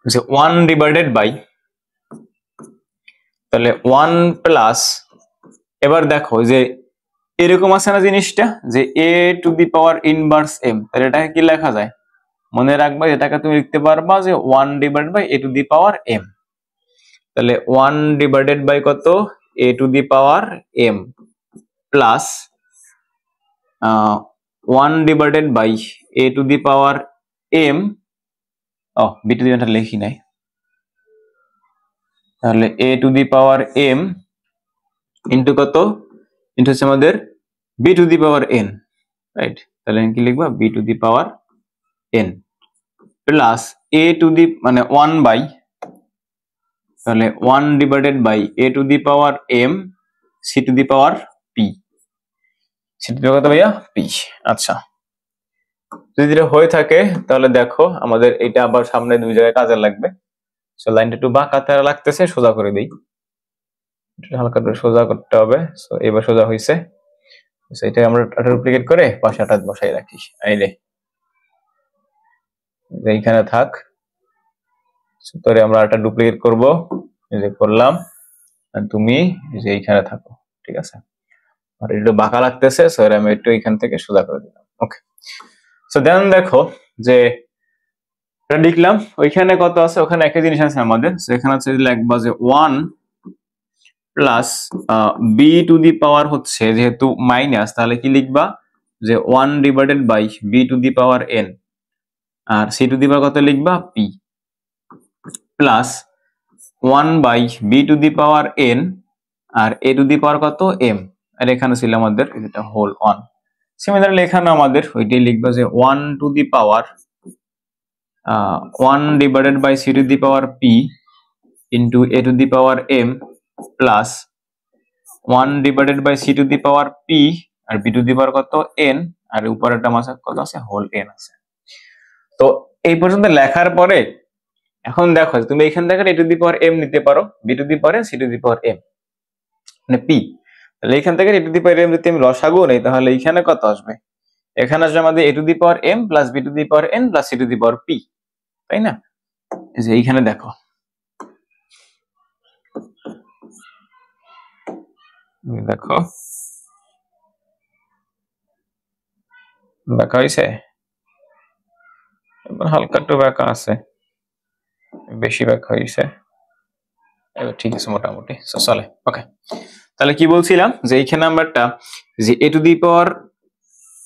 যে 1 ডিভাইডেড বাই, তাহলে 1 প্লাস, এবার দেখো যে এরকম আছে না জিনিসটা যে এ to the power inverse m, তাহলে এটাকে কি লেখা যায়? মনে রাখবা এটাকে তুমি লিখতে পারবা যে 1 divide by A to the power m. তাহলে 1 ডিভাইডেড বাই কত a to the power M plus 1 divided by A to the power m, ও বি টু দি পাওয়ার লিখি নাই, তাহলে a to the power M into কত ইন্টু হচ্ছে আমাদের b to the power n, right? তাহলে কি লিখবা b to the power n plus A to the মানে 1 বাই, তাহলে 1 divided by A to the power m c to the power p, c to the power কত ভাইয়া পি। আচ্ছা, যদি এটা হয়ে থাকে তাহলে দেখো আমাদের এটা আবার সামনে দুই জায়গায় কাজে লাগবে। সো লাইনটা একটু বাঁকাতে লাগতেছে, সোজা করে দেই, হালকা করে সোজা করতে হবে। সো এবার সোজা হয়েছে। এটা আমরা ডুপ্লিকেট করে পাশে আটা বসাই রাখি, এই রে এইখানে থাক। তোরে আমরা আটা ডুপ্লিকেট করব, এই যে করলাম, আর তুমি যে এইখানে থাকো, ঠিক আছে? আর একটু বাঁকা লাগতেছে, সো আমি একটু এখান থেকে সোজা করে দিলাম। ওকে, সো দেন দেখো যে এটা লিখলাম, ওইখানে কত আছে? ওখানে একই জিনিস আছে আমাদের। সো এখানে হচ্ছে লিখবা যে 1 plus b to the power হচ্ছে যেহেতু মাইনাস, তাহলে কি লিখবা যে 1 divided by b to the power n, আর সি টু দি পাওয়ার কত লিখবা p, plus 1 by b to the power n আর এ টু দি পাওয়ার কত এম, আর এখানে ছিল আমাদের এটা হোল 1। সিমিলারলি এখানে আমাদের ওইটাই লিখবা যে 1 to the power 1 divided by c to the power p into a to the power M plus 1 divided by c to the power p আর বি টু দি পাওয়ার কত এন, আর উপরে একটা মাসে কত আছে হোল এন আছে। তো এই পর্যন্ত লেখার পরে এখন দেখো তুমি এখান থেকে এ টু দি পাওয়ার এম নিতে পারো, b to the power n c to the power m মানে পি। তাহলে এখান থেকে এ টু দি পাওয়ার এম যদি আমি লসাগু নেই, তাহলে এখানে কত আসবে? এখানে আসবে আমাদের a to the power M plus b to the power n plus C to the power p, তাই না? এই যে এইখানে দেখো দেখো ব্যাখ্যা হয়েছে, হালকা একটু ব্যাখ্যা আছে, বেশি ব্যাখ্যা হয়েছে, এবার ঠিক আছে মোটামুটি চলে। ওকে, তাহলে কি বলছিলাম যে এইখানে আমরা একটা যে এ টু দি পাওয়ার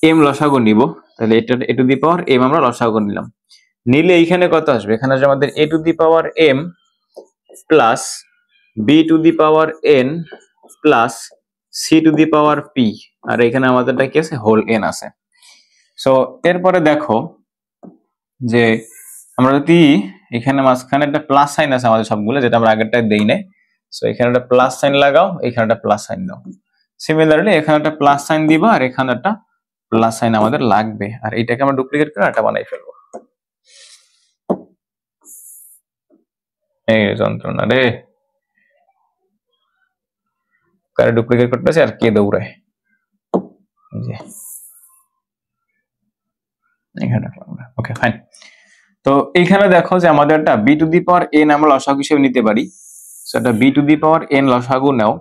এম লসাগু নিব, তাহলে এটা এ টু দি পাওয়ার এম আমরা লসাগু নিলাম, নিলে এইখানে কত আসবে? এখানে আসবে আমাদের a to the power M plus b to the power n plus C to the power p, আর এখানে আমাদেরটা কি আছে হোল এন আছে। সো এরপরে দেখো যে আমরা যদি এখানে মাঝখানে একটা প্লাস সাইন আছে আমাদের সবগুলো, যেটা আমরা আগেরটাই দেই নাই, সো এখানে একটা প্লাস সাইন লাগাও, এখানে একটা প্লাস সাইন দাও। সিমিলারলি এখানে একটা প্লাস সাইন দিবা আর এখানে একটা প্লাস সাইন আমাদের লাগবে, আর এটাকে আমরা ডুপ্লিকেট করে এটা বানাই ফেলবো। এই যন্ত্রণা রে, কারে ডুপ্লিকেট করতেছে আর কে দৌড়ায়। এখানে ওকে ফাইন। তো এইখানে দেখো যে আমাদের একটা b to the power n আমরা লসাগু হিসেবে নিতে পারি। সেটা b to the power n লসাগু নাও,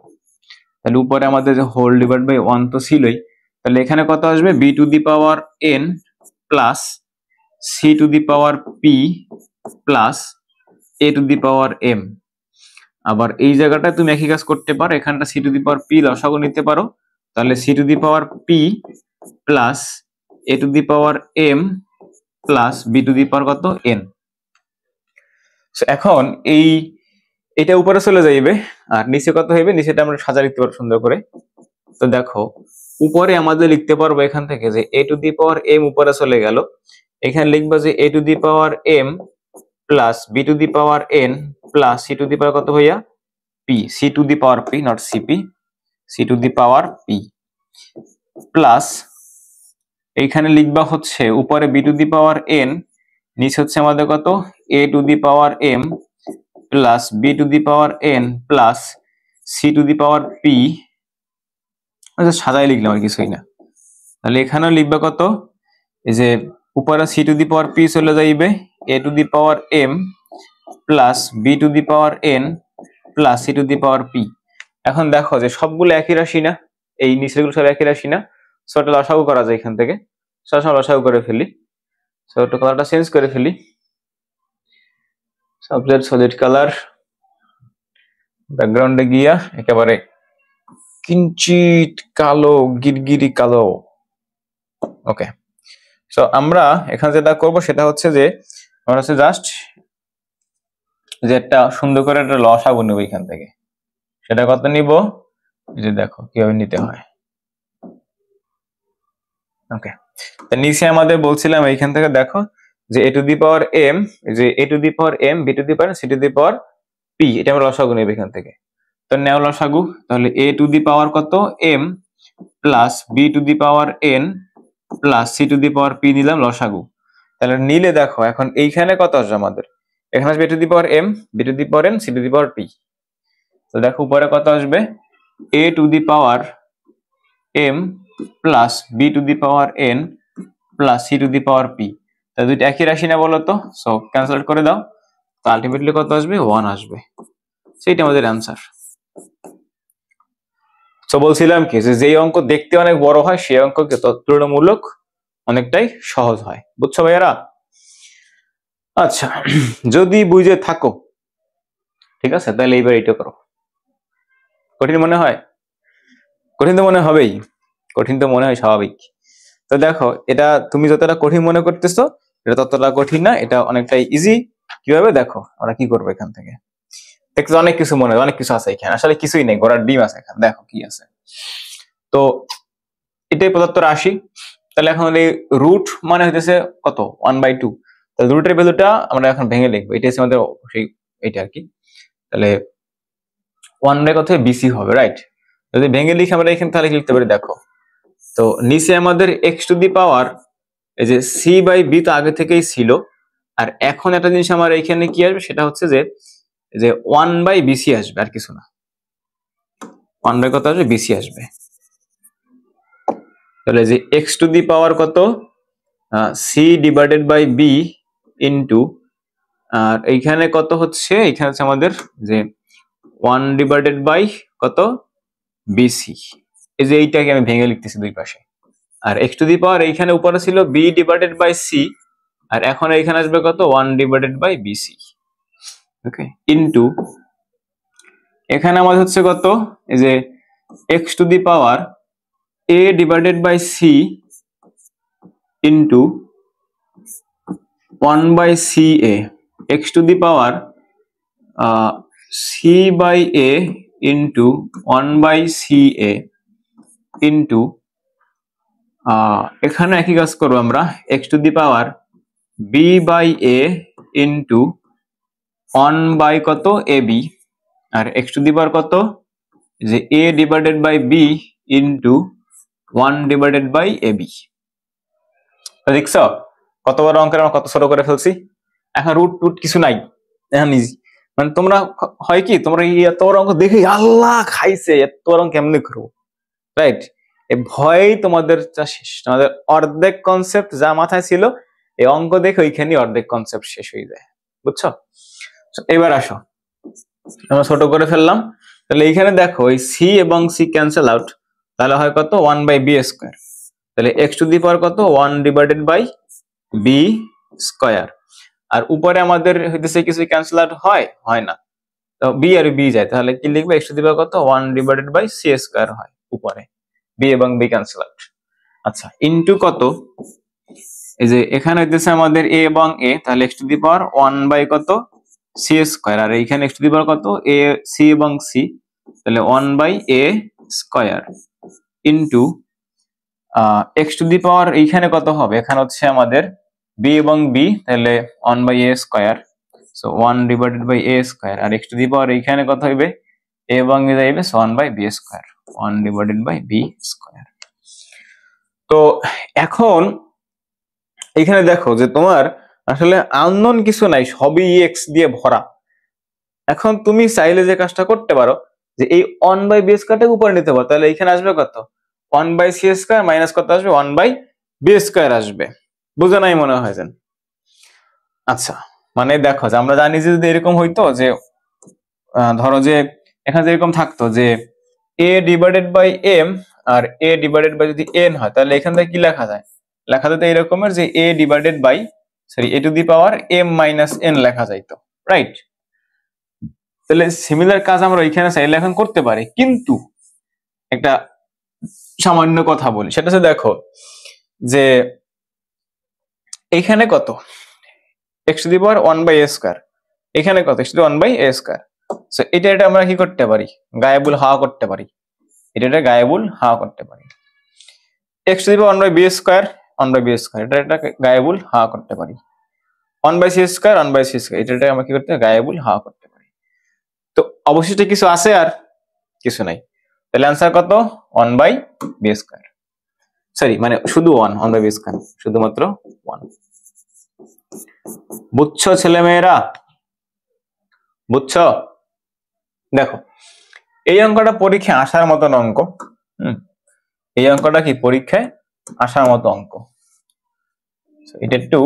তাহলে উপরে আমাদের যে হোল ডিভাইড বাই 1 তো ছিলই, তাহলে এখানে কত আসবে b to the power n plus C to the power p plus A to the power m. আবার এই জায়গাটা তুমি একই কাজ করতে পারো, এখানটা c to the power p লসাগু নিতে পারো, তাহলে c to the power p plus A to the power M plus b to the power কত এন। এখন এটা উপরে চলে যাইবে আর নিচে কত হইবে, নিচেটা আমরা সাজা লিখতে পারবো সুন্দর করে। তো দেখো উপরে আমাদের লিখতে পারবো এখান থেকে যে এ টু দি পাওয়ার এম উপরে চলে গেল, এখানে লিখবো যে এ to the power M plus b to the power n plus C to the power কত হইয়া p, c to the power p not c p, c to the power p plus এইখানে লিখবা হচ্ছে উপরে b to the power n, নিচে হচ্ছে আমাদের কত a to the power M plus b to the power n plus C to the power p. সাজাই লিখলাম আর কিছুই না। তাহলে এখানেও লিখবে কত, এই যে উপরে c to the power p চলে যাইবে a to the power M plus b to the power n plus C to the power p. এখন দেখো যে সবগুলো একই রাশি না, এই নিচেগুলো সব একই রাশি না, সো এটা লসাগু করা যায় এখান থেকে, সবসময় লসাগু করে ফেলি। সো একটু কালারটা চেঞ্জ করে ফেলি, সাবজেক্ট সলিড কালার, ব্যাকগ্রাউন্ডে গিয়া একেবারে কিঞ্চিত কালো, গিরগিরি কালো। ওকে, সো আমরা এখানে যেটা করব সেটা হচ্ছে যে আমরা হচ্ছে জাস্ট যে একটা সুন্দর করে একটা লসাগু নেব এখান থেকে। সেটা কত নিব, যে দেখো কিভাবে নিতে হয়। ওকে, তো নিচে আমাদের বলছিলাম এইখান থেকে দেখো যে এ টু দি পাওয়ার এম, যে এ to the power m b to the power c to the power p, এটা আমরা লসাগু নেব এখান থেকে। তো নেও লসাগু, তাহলে এ টু দি পাওয়ার কত m plus b to the power n plus C to the power p নিলাম লসাগু। তাহলে নিলে দেখো এখন এইখানে কত আসবে আমাদের, এখানে আসবে a to the power m b to the power n c to the power p. তো দেখো উপরে কত আসবে a to the power M plus b to the power n plus C to the power p. তাহলে দুইটা একই রাশি না বলো তো, সো ক্যান্সেল করে দাও। তো আলটিমেটলি কত আসবে 1 আসবে, সেইটা আমাদের অ্যান্সার। তো বলছিলাম কি যে অঙ্ক দেখতে অনেক বড় হয় সেই অঙ্ক তুলনামূলক অনেকটাই সহজ হয়, বুঝছো ভাইয়ারা? আচ্ছা, যদি বুঝে থাকো ঠিক আছে, তাহলে এইবার এইটা করো। কঠিন মনে হয়? কঠিন তো মনে হবেই, কঠিন তো মনে হয় স্বাভাবিক। তো দেখো এটা তুমি যতটা কঠিন মনে করতেছো এটা ততটা কঠিন না, এটা অনেকটাই ইজি। কিভাবে দেখো, আমরা কি করবো এখান থেকে, দেখছো অনেক কিছু মনে হয়, অনেক কিছু আছে এখানে, আসলে কিছুই নেই, ঘোড়ার ডিম আছে এখানে, দেখো কি আছে। তো এটাই প্রদত্ত রাশি, তাহলে এখন এই রুট মানে হইতেছে কত 1/2, তাহলে রুটের ভ্যালুটা আমরা এখন ভেঙে লিখবো, এটা হচ্ছে আমাদের সেই এটা আর কি। তাহলে 1 কত বিসি হবে, রাইট? যদি ভেঙে লিখি আমরা এখানে তাহলে লিখতে পারি দেখো, তো নিচে আমাদের এক্স টু দি পাওয়ার এই যে সি বাই বি তো আগে থেকেই ছিল, আর এখন একটা জিনিস আমার এখানে কি আসবে সেটা হচ্ছে যে 1/BC আসবে, আর কিছু না। 1 কত আসবে বিসি আসবে। তাহলে যে এক্স টু দি পাওয়ার কত c divided by b into, আর এইখানে কত হচ্ছে, এখানে হচ্ছে আমাদের যে 1 ডিভাইডেড বাই কত বিসি। এই যে এইটাকে আমি ভেঙে লিখতেছি দুই পাশে, আর এক্স টু দি পাওয়ার এইখানে উপরে ছিল বি ডিভাইডেড বাই সি, আর এখন এইখানে আসবে কত 1 divided by b c. Okay, into এখানে আমাদের হচ্ছে কত, এই যে x to the power a divided by c into 1/CA, x to the power c by a into 1/CA into এখানে একই কাজ করবো আমরা, x to the power b by a into 1 by কত এ বি, আর এক্স টু দি পাওয়ার কত যে এ divided by b into 1 divided by a b. দেখছো কত বড় অঙ্কের আমরা কত ছোট করে ফেলছি। এখন রুট টুট কিছু নাই, এখন ইজি। মানে তোমরা হয় কি তোমরা এত বড় অঙ্ক দেখে আল্লাহ খাইছে এত বড় অঙ্ক কেমনে করবো, রাইট? এই ভয় তোমাদের শেষ, তোমাদের অর্ধেক কনসেপ্ট যা মাথায় ছিল এই অঙ্ক দেখে ওইখানে অর্ধেক কনসেপ্ট শেষ হয়ে যায়, বুঝছো? এবার আসো আমরা ছোট করে ফেললাম, তাহলে এইখানে দেখো ওই সি এবং সি ক্যান্সেল আউট, তাহলে হয় কত 1 বাই বি স্কোয়ার, তাহলে এক্স টু দি পাওয়ার কত 1 ডিভাইডেড বাই বি স্কোয়ার, আর উপরে আমাদের হইতেছে কিছু ক্যান্সেল আউট হয় না, তো বি আর বি যায়, তাহলে কি লিখবে এক্স টু দি পাওয়ার কত 1 ডিভাইডেড বাই সি স্কোয়ার হয় উপরে, বি এবং বি ক্যান্সেল আউট। আচ্ছা ইনটু কত, এই যে এখানে হইতেছে আমাদের এ এবং এ, তাহলে x to the power 1 by কত সি স্কোয়ার, আর এইখানে এক্স টু দি পাওয়ার কত এ সি এবং সি, তাহলে 1 by a square into x to the power এইখানে কত হবে, এখানে হচ্ছে আমাদের বি এবং বি, তাহলে 1 by a square, so 1 divided by a square, আর এক্স টু দি পাওয়ার এইখানে কত হইবে এ এবং বি যাইবে 1 by b square, 1 divided by b square. তো এখন এখানে দেখো যে তোমার আসলে আননোন কিছু নাই, সবই এক্স দিয়ে ভরা। এখন তুমি চাইলে যে কাজটা করতে পারো যে এই 1 বাই বি স্কোয়ারটাকে উপরে নিতে পারো, তাহলে এখানে আসবে কত 1 বাই সি স্কোয়ার মাইনাস কত আসবে 1 বাই বি স্কোয়ার আসবে, বুঝো নাই মনে হয় যেন? আচ্ছা মানে দেখো যে আমরা জানি যে যদি এরকম হইতো যে ধরো যে এখানে যেরকম থাকতো যে এ ডিভাইডেড বাই এম আর এ ডিভাইডেড বাই যদি এন হয়, তাহলে এখান থেকে কি লেখা যায়, লেখা যেত এরকমের যে এ divided by sorry a to the power m minus n লেখা যাইতো, রাইট? তাহলে সিমিলার কাজ আমরা এখানে চাইলে এখন করতে পারি, কিন্তু একটা সামান্য কথা বলি, সেটা হচ্ছে দেখো যে এখানে কত x to the power 1 by a square, এখানে কত x to the 1 by a square, so এটা আমরা কি করতে পারি গায়েবুল হাওয়া করতে পারি, এটা গায়েবুল হাওয়া করতে পারি। X to the power 1 by b square 1 by b square, এটা গায়েবুল হাওয়া করতে পারি। 1 by c square 1 by c square, এটা আমরা কি করতে গায়েবুল হাওয়া করতে পারি। তো অবশিষ্ট কিছু আছে আর কিছু নাই, তাহলে অ্যান্সার কত 1 বাই বি স্কোয়ার, সরি মানে শুধু 1 বাই বি স্কোয়ার, শুধুমাত্র 1। বুঝছো ছেলে মেয়েরা, বুঝছো? দেখো এই অঙ্কটা পরীক্ষায় আসার মতন অঙ্ক, এই অঙ্কটা কি পরীক্ষায় আসার মতো অঙ্ক, এটা একটু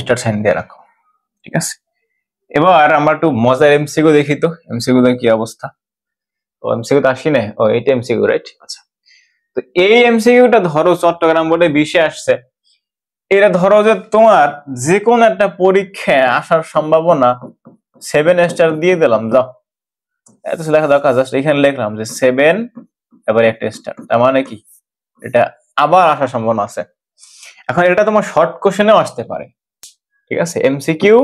স্টার সাইন দিয়ে রাখো, ঠিক আছে? এবার আমরা একটু মজার এমসিকিউ দেখি তো, এমসিকিউ কি অবস্থা। ও এমসিকিউ তো আসি না, ও এটা এমসিকিউ রাইট। আচ্ছা তো এই এমসিকিউটা ধরো চট্টগ্রাম বোর্ডে 20-এ আসছে, এটা ধরো যে তোমার যে কোনো একটা পরীক্ষায় আসার সম্ভাবনা 7 স্টার দিয়ে দিলাম, যাও এত লেখা দরকার, জাস্ট এখানে লিখলাম যে 7 এবার একটা স্টার, তার মানে কি এটা আবার আসার সম্ভাবনা আছে। এখন এটা তোমার শর্ট কোশ্চেনেও আসতে পারে, ঠিক আছে? এমসিকিউ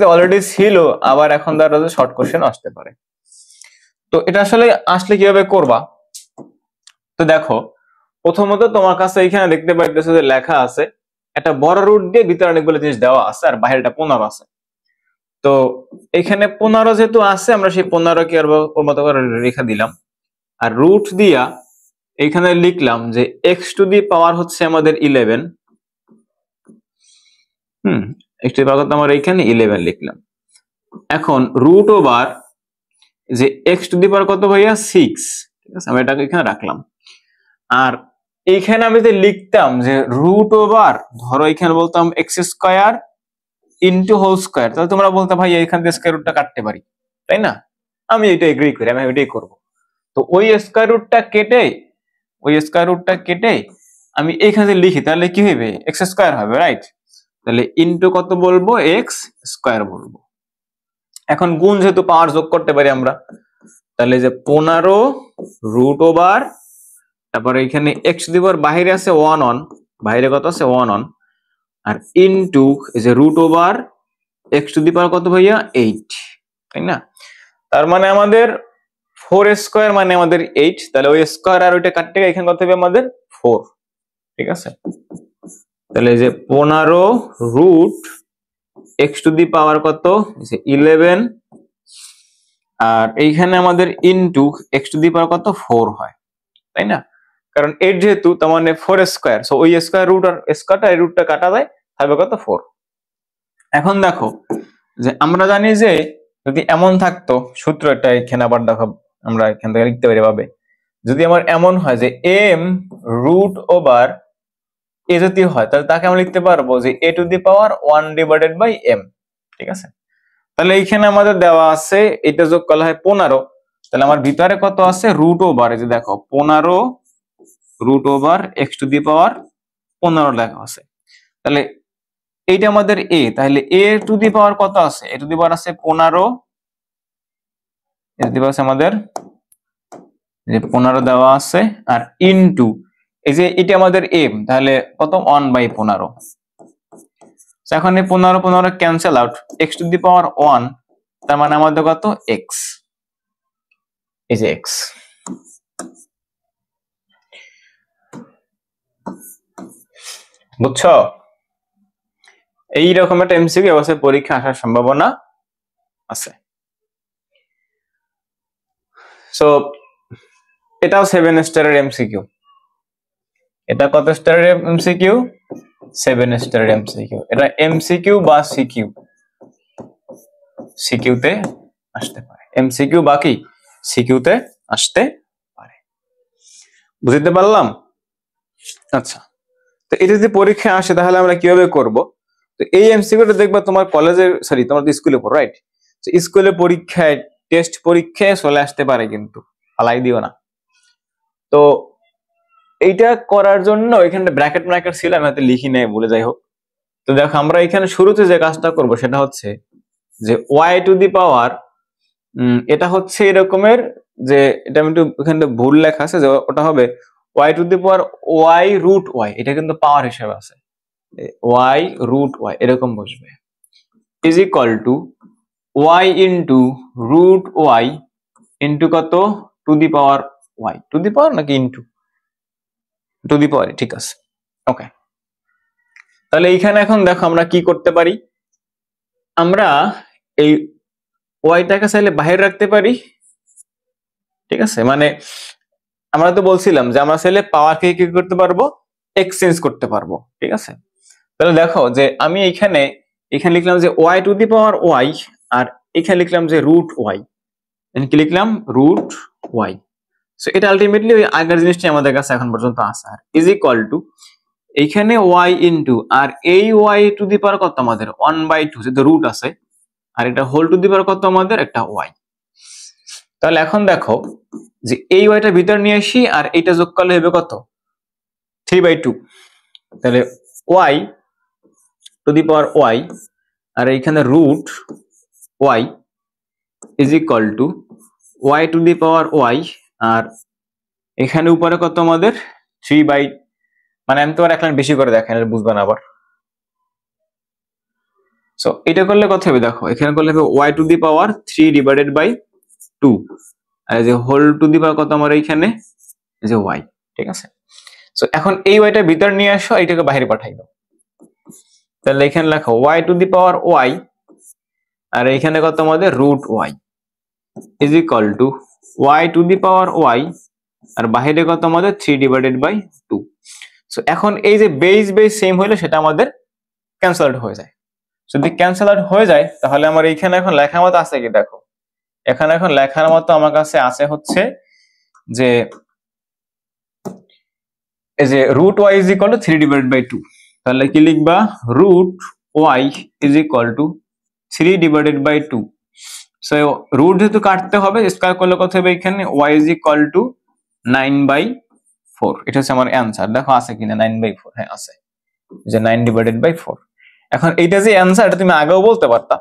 তে অলরেডি ছিল, আবার এখন ধরো যে শর্ট কোশ্চেন আসতে পারে। তো এটা আসলে আসলে কিভাবে করবা, তো দেখো প্রথমত তোমার কাছে এখানে দেখতে পাইতেছো যে লেখা আছে একটা বড় রুট দিয়ে ভিতরে অনেকগুলো জিনিস দেওয়া আছে আর বাইরেটা 15 আছে। তো এখানে 15 যেহেতু আছে, আমরা সেই 15 কে ওর মতো করে রেখে দিলাম, আর রুট দিয়া এখানে লিখলাম যে এক্স টু দি পাওয়ার হচ্ছে আমাদের 11, এক্স টু দি পাওয়ার আমরা এখানে 11 লিখলাম। এখন রুট ওভার যে এক্স টু দি পাওয়ার কত ভাইয়া 6, ঠিক আছে? আমরা এটাকে এখানে রাখলাম, আর এইখানে আমি যে লিখতাম যে রুট ওভার ধরো এখানে বলতাম x square into whole square, তাহলে তোমরা বলতে ভাই এখান থেকে স্কোয়ার রুটটা কাটতে পারি, তাই না? আমি এটা এগ্রি করি, আমি এটাই করবো। তো ওই স্কোয়ার রুটটা কেটে আমি এইখানে লিখি, তাহলে কি হবে এক্স স্কোয়ার হবে, রাইট? তাহলে ইন্টু কত বলবো এক্স স্কোয়ার বলবো। এখন গুণ যেহেতু পাওয়ার যোগ করতে পারি আমরা, তাহলে যে 15 রুট ওভার, তারপরে এখানে এক্স দিবার বাইরে আছে 1 বাইরে কত আছে 1 আর ইনটু এই যে root over x to the power কত ভাইয়া 8, তাই না? তার মানে আমাদের 4 স্কোয়ার মানে আমাদের 8, তাহলে ওই স্কোয়ার আর ওইটা কাটতে এখানে কত হবে আমাদের 4, ঠিক আছে। তাহলে যে 15 root x to the power কত 11, আর এইখানে আমাদের into x to the power কত 4 হয়, তাই না? কারণ 8 যেহেতু তার মানে 4 স্কয়ার, সো ওই স্কয়ার রুট আর স্কয়ারটা এই রুটটা কাটা যায়, থাকবে কত 4। এখন দেখো যে আমরা জানি যে যদি এমন থাকতো, সূত্রটা এখানে আবার দেখো আমরা এখান থেকে লিখতে পারি ভাবে, যদি আমার এমন হয় যে m রুট ওভার a যদি হয়, তাহলে তাকে আমরা লিখতে পারবো যে a to the power 1 divided by m, ঠিক আছে। তাহলে এইখানে আমাদের দেওয়া আছে এটা যোগ করা হয় 15, তাহলে আমার ভিতরে কত আছে রুট ওভার, এই যে দেখো 15 root over x to the power 15 লেখা আছে। তাহলে এইটা আমাদের a, তাহলে a টু দি পাওয়ার কত আছে, a টু দি পাওয়ার আছে 15, a টু দি পাওয়ার আছে আমাদের যে 15 দেওয়া আছে, আর ইনটু এই যে এটা আমাদের m, তাহলে কত 1/15। এখন এই 15 cancel out, x to the power 1, তার মানে আমাদের কত x, এই যে x। বুঝছো? এই রকম একটা এমসিকিউ অবশ্যই পরীক্ষা আসার সম্ভাবনা আছে। সো এটাও 7 স্টারের এমসিকিউ। এটা কত স্টারের এমসিকিউ? 7 স্টারের এমসিকিউ। এটা এমসিকিউ বা সিকিউ, সিকিউতে আসতে পারে, এমসিকিউ বাকি সিকিউতে আসতে পারে। বুঝতে পারলাম? আচ্ছা, তো এটা যদি পরীক্ষা আসে তাহলে আমরা কিভাবে করব? তো এই এমসিকিউটা দেখবা তোমার কলেজের সরি তোমার স্কুলে পড়ো, রাইট? তো স্কুলে পরীক্ষায় টেস্ট পরীক্ষায় চলে আসতে পারে, কিন্তু ফালাই দিও না। তো এইটা করার জন্য এখানে ব্র্যাকেট ব্র্যাকেট ছিল, আমি হয়তো লিখি নাই বলে, যাই হোক। তো দেখো আমরা এখানে শুরুতে যে কাজটা করব সেটা হচ্ছে যে y টু দি পাওয়ার, এটা হচ্ছে এরকমের যে এটা আমি একটু এখানে ভুল লেখা আছে, যে ওটা হবে y to the power y root y, এটা কিন্তু পাওয়ার হিসেবে আছে, y রুট y এরকম বসবে, is equal to y into root y into কত to the power y, to the power নাকি ইন্টু টু দি পাওয়ার, ঠিক আছে। ওকে, তাহলে এইখানে এখন দেখো আমরা কি করতে পারি, আমরা এই ওয়াইটাকে চাইলে বাইরে রাখতে পারি, ঠিক আছে। মানে আমরা তো বলছিলাম যে আমরা চাইলে পাওয়ারকে কি করতে পারবো, এক্সচেঞ্জ করতে পারবো, ঠিক আছে। তাহলে দেখো যে আমি এখানে লিখলাম যে y to the power y, আর এখানে লিখলাম যে রুট ওয়াই, কি লিখলাম রুট ওয়াই। সো এটা আলটিমেটলি ওই আগের জিনিসটা আমাদের কাছে এখন পর্যন্ত আছে, আর ইজ ইকুয়াল টু এইখানে ওয়াই ইন্টু, আর এই ওয়াই টু দি পাওয়ার কত আমাদের 1/2, যেহেতু রুট আছে, আর এটা হোল টু দি পাওয়ার কত আমাদের একটা ওয়াই। তাহলে এখন দেখো যে এই ওয়াইটা ভিতর নিয়ে আসি, আর এইটা যোগ করলে হবে কত 3/2, তাহলে y to the power y, আর এইখানে root y is equal to y to the power y, আর এখানে উপরে কত আমাদের 3, মানে আমি তোমার এক লাইন বেশি করে দেখেন, বুঝবে না আবার। সো এটা করলে কত হবে দেখো, এখানে করলে হবে y to the power 3 divided by 2, আর এই যে হোল টু দি পাওয়ার কত আমার এইখানে এই যে ওয়াই, ঠিক আছে। সো এখন এই ওয়াইটা ভিতর নিয়ে আসো, এইটাকে বাইরে পাঠাই দাও, তাহলে এখানে লেখো y to the power y, আর এইখানে কত আমাদের root y is equal to y to the power y, আর বাইরে কত আমাদের 3 ডিভাইডেড বাই 2। সো এখন এই যে বেস সেম হইলে সেটা আমাদের ক্যান্সেল আউট হয়ে যায়। যদি ক্যান্সেল আউট হয়ে যায় তাহলে আমার এইখানে এখন লেখার মতো আছে কি দেখো, এখানে এখন লেখার মতো আমার কাছে আছে হচ্ছে যে এই যে root y is equal to 3 divided by 2, তাহলে কি লিখবা root y is equal to 3 divided by 2। So root যেহেতু কাটতে হবে, স্কয়ার করলে কত হবে এখানে ওয়াই ইজ ইকুয়াল টু 9/4, এটা হচ্ছে আমার অ্যান্সার। দেখো আছে কিনা 9/4, হ্যাঁ আছে, যে 9 ডিভাইডেড বাই 4। এখন এইটা যে অ্যান্সার, এটা তুমি আগেও বলতে পারতা,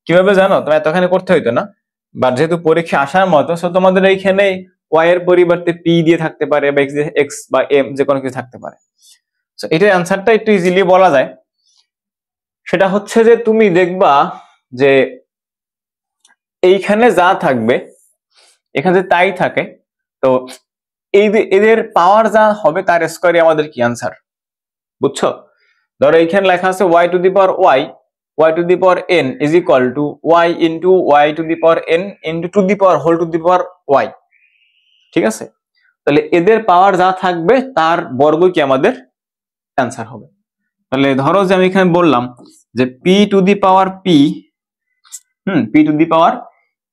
কিভাবে জানো, তুমি এতখানি করতে হইতো না, বাট যেহেতু পরীক্ষা আসার মতো, সো তোমাদের এইখানে ওয়াই এর পরিবর্তে পি দিয়ে থাকতে পারে, বা এক্স বা এম যে কোনো কিছু থাকতে পারে। সো এটার অ্যান্সারটা একটু ইজিলি বলা যায়, সেটা হচ্ছে যে তুমি দেখবা যে এইখানে যা থাকবে এখানে যে তাই থাকে, তো এই এদের পাওয়ার যা হবে তার স্কয়ারই আমাদের কি অ্যান্সার, বুঝছো? ধরো এইখানে লেখা আছে y to the power y to the power n is equal to y into y to the power n into to the power whole to the power y। ঠিক আছে, তাহলে এদের পাওয়ার যা থাকবে তার বর্গ কি আমাদের অ্যান্সার হবে। তাহলে ধরো যে আমি এখানে বললাম যে p to the power p, p to the power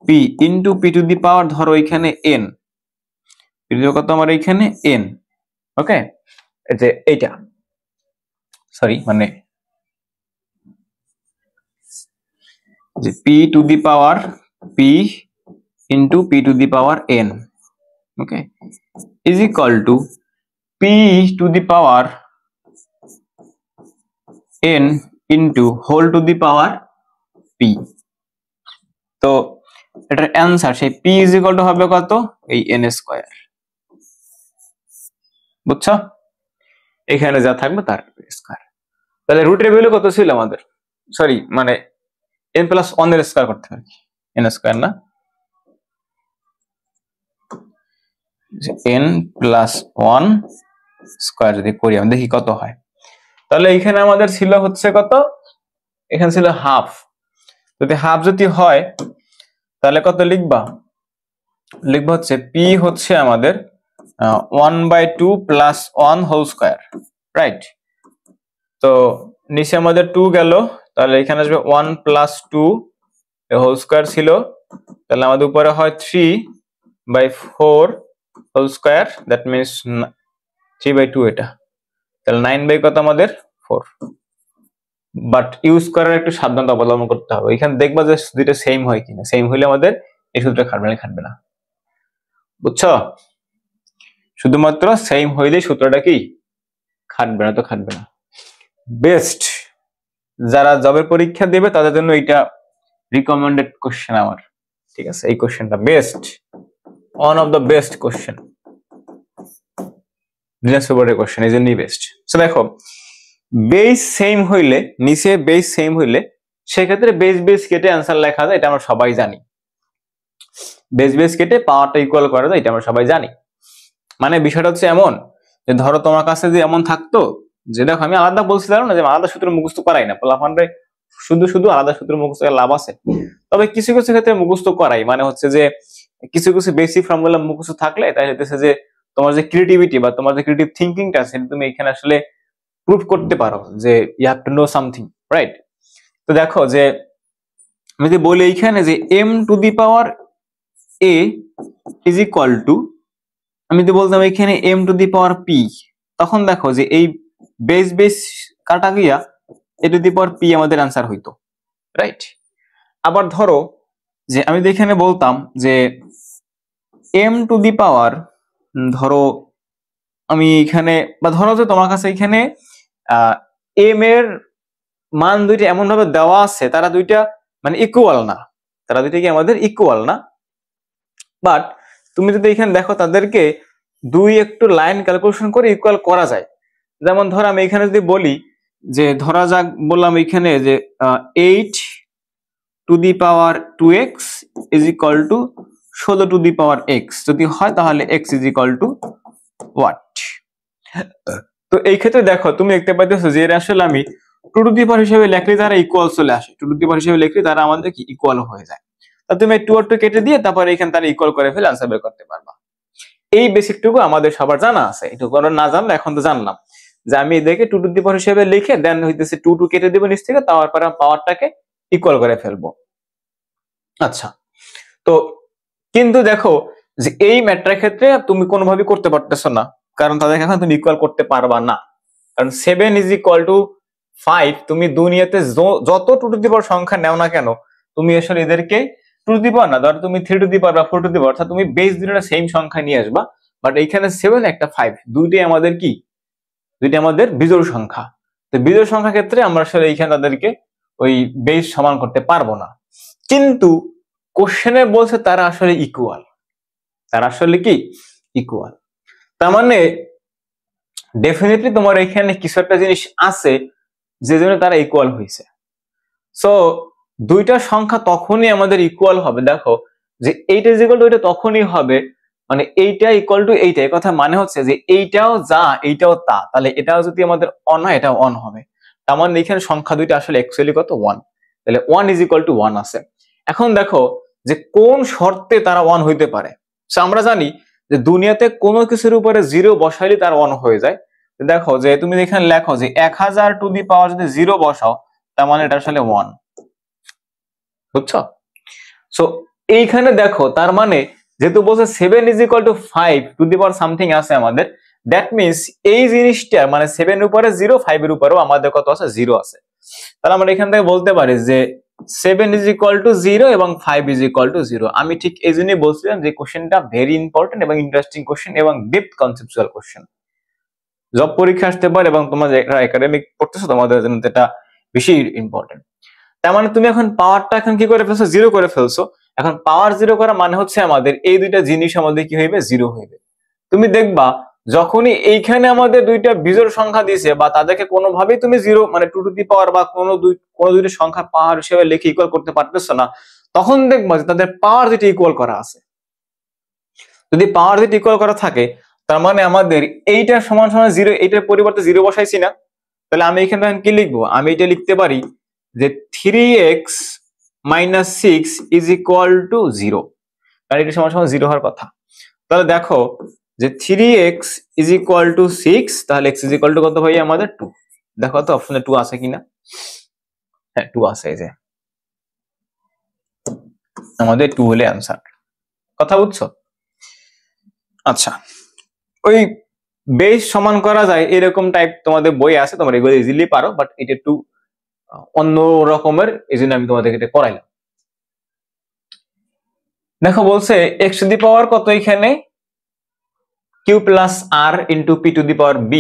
p into p to the power ধরো এখানে n, কত আমার এখানে n। ওকে, যে এইটা সরি মানে যে p to the power p into p to the power n, okay, is equal to p to the power n into whole to the power p। তো এটার অ্যান্সার সেই p ইজ ইকুয়াল টু হবে কত, এই n স্কয়ার। বুঝছো, এখানে যা থাকবে তার স্কয়ার। তাহলে রুটের ভ্যালু কত ছিল আমাদের, সরি মানে n প্লাস 1 এর স্কয়ার করতে হবে, n স্কয়ার না, n প্লাস 1 স্কয়ার যদি করি আমি দেখি কত হয়। তাহলে এখানে আমাদের ছিল হচ্ছে কত, এখানে ছিল হাফ। যদি হাফ যদি হয় তাহলে কত লিখবা, লিখবা হচ্ছে p হচ্ছে আমাদের 1/2 প্লাস 1 হোল স্কয়ার, রাইট। তো নিচে আমাদের 2 গেল, তাহলে এখানে আসবে 1 প্লাস 2 হোল স্কয়ার ছিল, তাহলে আমাদের উপরে হয় 3/4 হোল স্কয়ার, দ্যাট মিনস 3/2 এটা, তাহলে 9 কত আমাদের 4। বাট ইউজ করার একটু সাবধানতা অবলম্বন করতে হবে, এখানে দেখবা যে দুইটা সেম হয় কিনা, সেম হইলে আমাদের এই সূত্রটা খাটবে না, বুঝছো? শুধুমাত্র সেম হইলে সূত্রটা কি খাটবে না, তো খাটবে না। বেস্ট যারা জবের পরীক্ষা দেবে তাদের জন্য এটা রিকমেন্ডেড কোশ্চেন আমার, ঠিক আছে? এই কোশ্চেনটা best, one of the best question, business পেপারের কোশ্চেন, এই জন্যই বেস্ট। সো দেখো বেস সেম হইলে, নিচে বেস সেম হইলে সেক্ষেত্রে বেস কেটে অ্যান্সার লেখা যায়, এটা আমরা সবাই জানি। বেস কেটে পাওয়ারটা ইকুয়াল করা যায়, এটা আমরা সবাই জানি। মানে বিষয়টা হচ্ছে এমন যে ধরো তোমার কাছে যে এমন থাকতো যে, দেখো আমি আলাদা বলছিলাম না যে আলাদা সূত্র মুখস্থ করাই না, পোলাপানরে শুধু আলাদা সূত্র মুখস্থ লাভ আছে, তবে কিছু কিছু ক্ষেত্রে মুখস্থ করাই, মানে হচ্ছে যে কিছু কিছু বেসিক ফর্মুলা মুখস্থ থাকলে তাই হচ্ছে যে তোমার যে ক্রিয়েটিভিটি বা তোমার যে ক্রিয়েটিভ থিঙ্কিংটা আছে তুমি এখানে আসলে প্রুভ করতে পারো যে you have to know something, right? তো দেখো যে আমি যে বলি এইখানে যে m to the power a is equal to, আমি যদি বলতাম এখানে m to the power p, তখন দেখো যে এই বেস কাটা গিয়া a to the power p আমাদের आंसर হইতো, রাইট? আবার ধরো যে আমি এখানে বলতাম যে m টু দি পাওয়ার, ধরো আমি এখানে বা ধরো যে তোমার কাছে এখানে m এর মান দুইটা এমন ভাবে দেওয়া আছে তারা দুইটা মানে ইকুয়াল না, তারা দুইটা কি আমাদের ইকুয়াল না, বাট তুমি যদি এখানে দেখো তাদেরকে দুই একটু লাইন ক্যালকুলেশন করে ইকুয়াল করা যায়। যেমন ধর আমি এখানে যদি বলি যে ধরা যাক বললাম এখানে যে 8 to the power 2x is equal two 16 to the power x যদি হয় তাহলে x is equal two what. তো এই ক্ষেত্রে দেখো তুমি দেখতে পাইতেছো যে এর আসলে আমি টু টু দি পাওয়ার হিসেবে লিখলে তারা ইকুয়াল চলে আসে, টু টু দি পাওয়ার হিসেবে লিখলে তারা আমাদের কি ইকুয়াল হয়ে যায়। তা তুমি 2 আর 2 কেটে দিয়ে তারপর এখানে তারা ইকুয়াল করে ফেলে आंसर বের করতে পারবা। এই বেসিকটুকু আমাদের সবার জানা আছে, এটুকু আমরা না জানলে এখন তো জানলাম যে আমি এদেরকে টু টু দি পাওয়ার হিসেবে লিখে দেন হইতেছে 2 2 কেটে দেব নিচ থেকে, তারপর পাওয়ারটাকে ইকুয়াল করে ফেলবো। আচ্ছা, তো কিন্তু দেখো যে এই ম্যাট্রিক্সের ক্ষেত্রে তুমি কোনোভাবেই করতে পারতেছো না, কারণ তাদের এখন তুমি ইকুয়াল করতে পারবা না, কারণ 7 ইজ ইকুয়াল টু 5 তুমি দুনিয়াতে যত টু টু দি পাওয়ার সংখ্যা নাও না কেন তুমি আসলে এদেরকে টু টু দি পাওয়ার না, ধর তুমি 3 টু দি পাওয়ার বা 4 টু দি পাওয়ার, তুমি বেস দুটোটা সেম সংখ্যা নিয়ে আসবা, বাট এইখানে 7 একটা 5 দুইটাই আমাদের কি, দুইটা আমাদের বিজোড় সংখ্যা। তো বিজোড় সংখ্যার ক্ষেত্রে আমরা আসলে এইখানে তাদেরকে ওই বেস সমান করতে পারবো না, কিন্তু কোশ্চেনে বলছে তারা আসলে ইকুয়াল, তারা আসলে কি ইকুয়াল। তার মানে ডেফিনেটলি তোমার এখানে কিছু একটা জিনিস আছে যে জন্য তারা ইকুয়াল হয়েছে। সো দুইটা সংখ্যা তখনই আমাদের ইকুয়াল হবে, দেখো যে 8 ইজ ইকুয়াল টু এটা তখনই হবে মানে এইটা ইকুয়াল টু এইটা, এই কথা মানে হচ্ছে যে এইটাও যা এইটাও তা, তাহলে এটাও যদি আমাদের অন হয় এটাও অন হবে। তার মানে এখানে সংখ্যা দুইটা আসলে অ্যাকচুয়ালি কত 1, তাহলে 1 ইজ ইকুয়াল টু 1 আছে। এখন দেখো যে কোন শর্তে তারা 1 হইতে পারে। আমরা জানি যে দুনিয়াতে কোনো কিছুর উপরে 0 বসাইলে তার 1 হয়ে যায়। দেখো যে তুমি এখানে লেখো যে 1000 টু দি পাওয়ার যদি 0 বসাও তার মানে এটা আসলে 1, বুঝছো? সো এইখানে দেখো তার মানে যেহেতু বলছে 7 is equal two 5 to the power something আছে আমাদের, দ্যাট মিনস এই জিনিসটা মানে 7 এর উপরে 0, 5 এর উপরেও আমাদের কত আছে 0 আছে। তাহলে আমরা এখান থেকে বলতে পারি যে 7 ইজ ইকুয়াল টু 0 এবং 5 ইজ ইকুয়াল টু 0। আমি ঠিক এই জন্যই বলছিলাম যে কোশ্চেনটা ভেরি ইম্পর্টেন্ট এবং ইন্টারেস্টিং কোশ্চেন এবং ডেপথ কনসেপচুয়াল কোশ্চেন, জব পরীক্ষা আসতে পারে এবং তোমরা যারা একাডেমিক পড়তেছো তোমাদের জন্য এটা বেশি ইম্পর্টেন্ট। তার মানে তুমি এখন পাওয়ারটা এখন কি করে ফেলছো 0 করে ফেলছো। এখন পাওয়ার 0 করা মানে হচ্ছে আমাদের এই দুইটা জিনিস আমাদের কি হইবে 0 হইবে। তুমি দেখবা যখনই এইখানে আমাদের দুইটা বিজোড় সংখ্যা দিয়েছে বা তাদেরকে কোনোভাবেই তুমি 0 মানে 2 টু দি পাওয়ার বা কোনো দুইটা সংখ্যা পাওয়ার হিসেবে লিখে ইকুয়াল করতে পারতেছো না, তখন দেখবা যে তাদের পাওয়ার যেটা ইকুয়াল করা আছে। যদি পাওয়ার যেটা ইকুয়াল করা থাকে তার মানে আমাদের এইটার সমান সমান 0, এইটার পরিবর্তে 0 বসাইছি না, তাহলে আমি এখানে কি লিখবো, আমি এটা লিখতে পারি যে 3x minus 6 is equal to 0, কারণ এটা সমান সমান 0 হওয়ার কথা। তাহলে দেখো যে 3x is equal to 6, তাহলে x is equal to কত ভাই আমাদের 2। দেখো তো অপশনে 2 আছে কিনা, হ্যাঁ 2 আছে, এই যে আমাদের 2 হলে आंसर। কথা বুঝছো? আচ্ছা, ওই বেস সমান করা যায় এরকম টাইপ তোমাদের বই আছে, তোমরা এগুলো ইজিলি পারো, বাট এটা একটু অন্য রকমের, এই জন্য আমি তোমাদেরকে এটা করাইলাম। দেখো বলছে x টু দি পাওয়ার কত এখানে q plus r into p to the power b,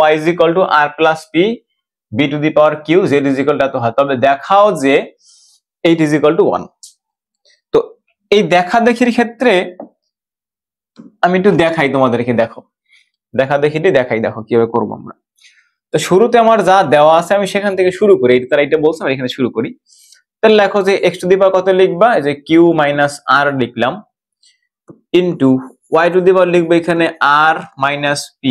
y is equal to r plus p b to the power q, z is equal two এত হয়। তবে দেখাও যে 8 ইজ ইকুয়াল টু 1। তো এই দেখা দেখির ক্ষেত্রে আমি একটু দেখাই তোমাদেরকে, দেখো দেখা দেখিটি দেখাই, দেখো কিভাবে করবো আমরা। তো শুরুতে আমার যা দেওয়া আছে আমি সেখান থেকে শুরু করি, তারা এটা বলছে আমি এখানে শুরু করি। তাহলে লেখো যে x টু দি পাওয়ার কত লিখবা, যে q মাইনাস r লিখলাম, into y to the power লিখবো এখানে r minus p,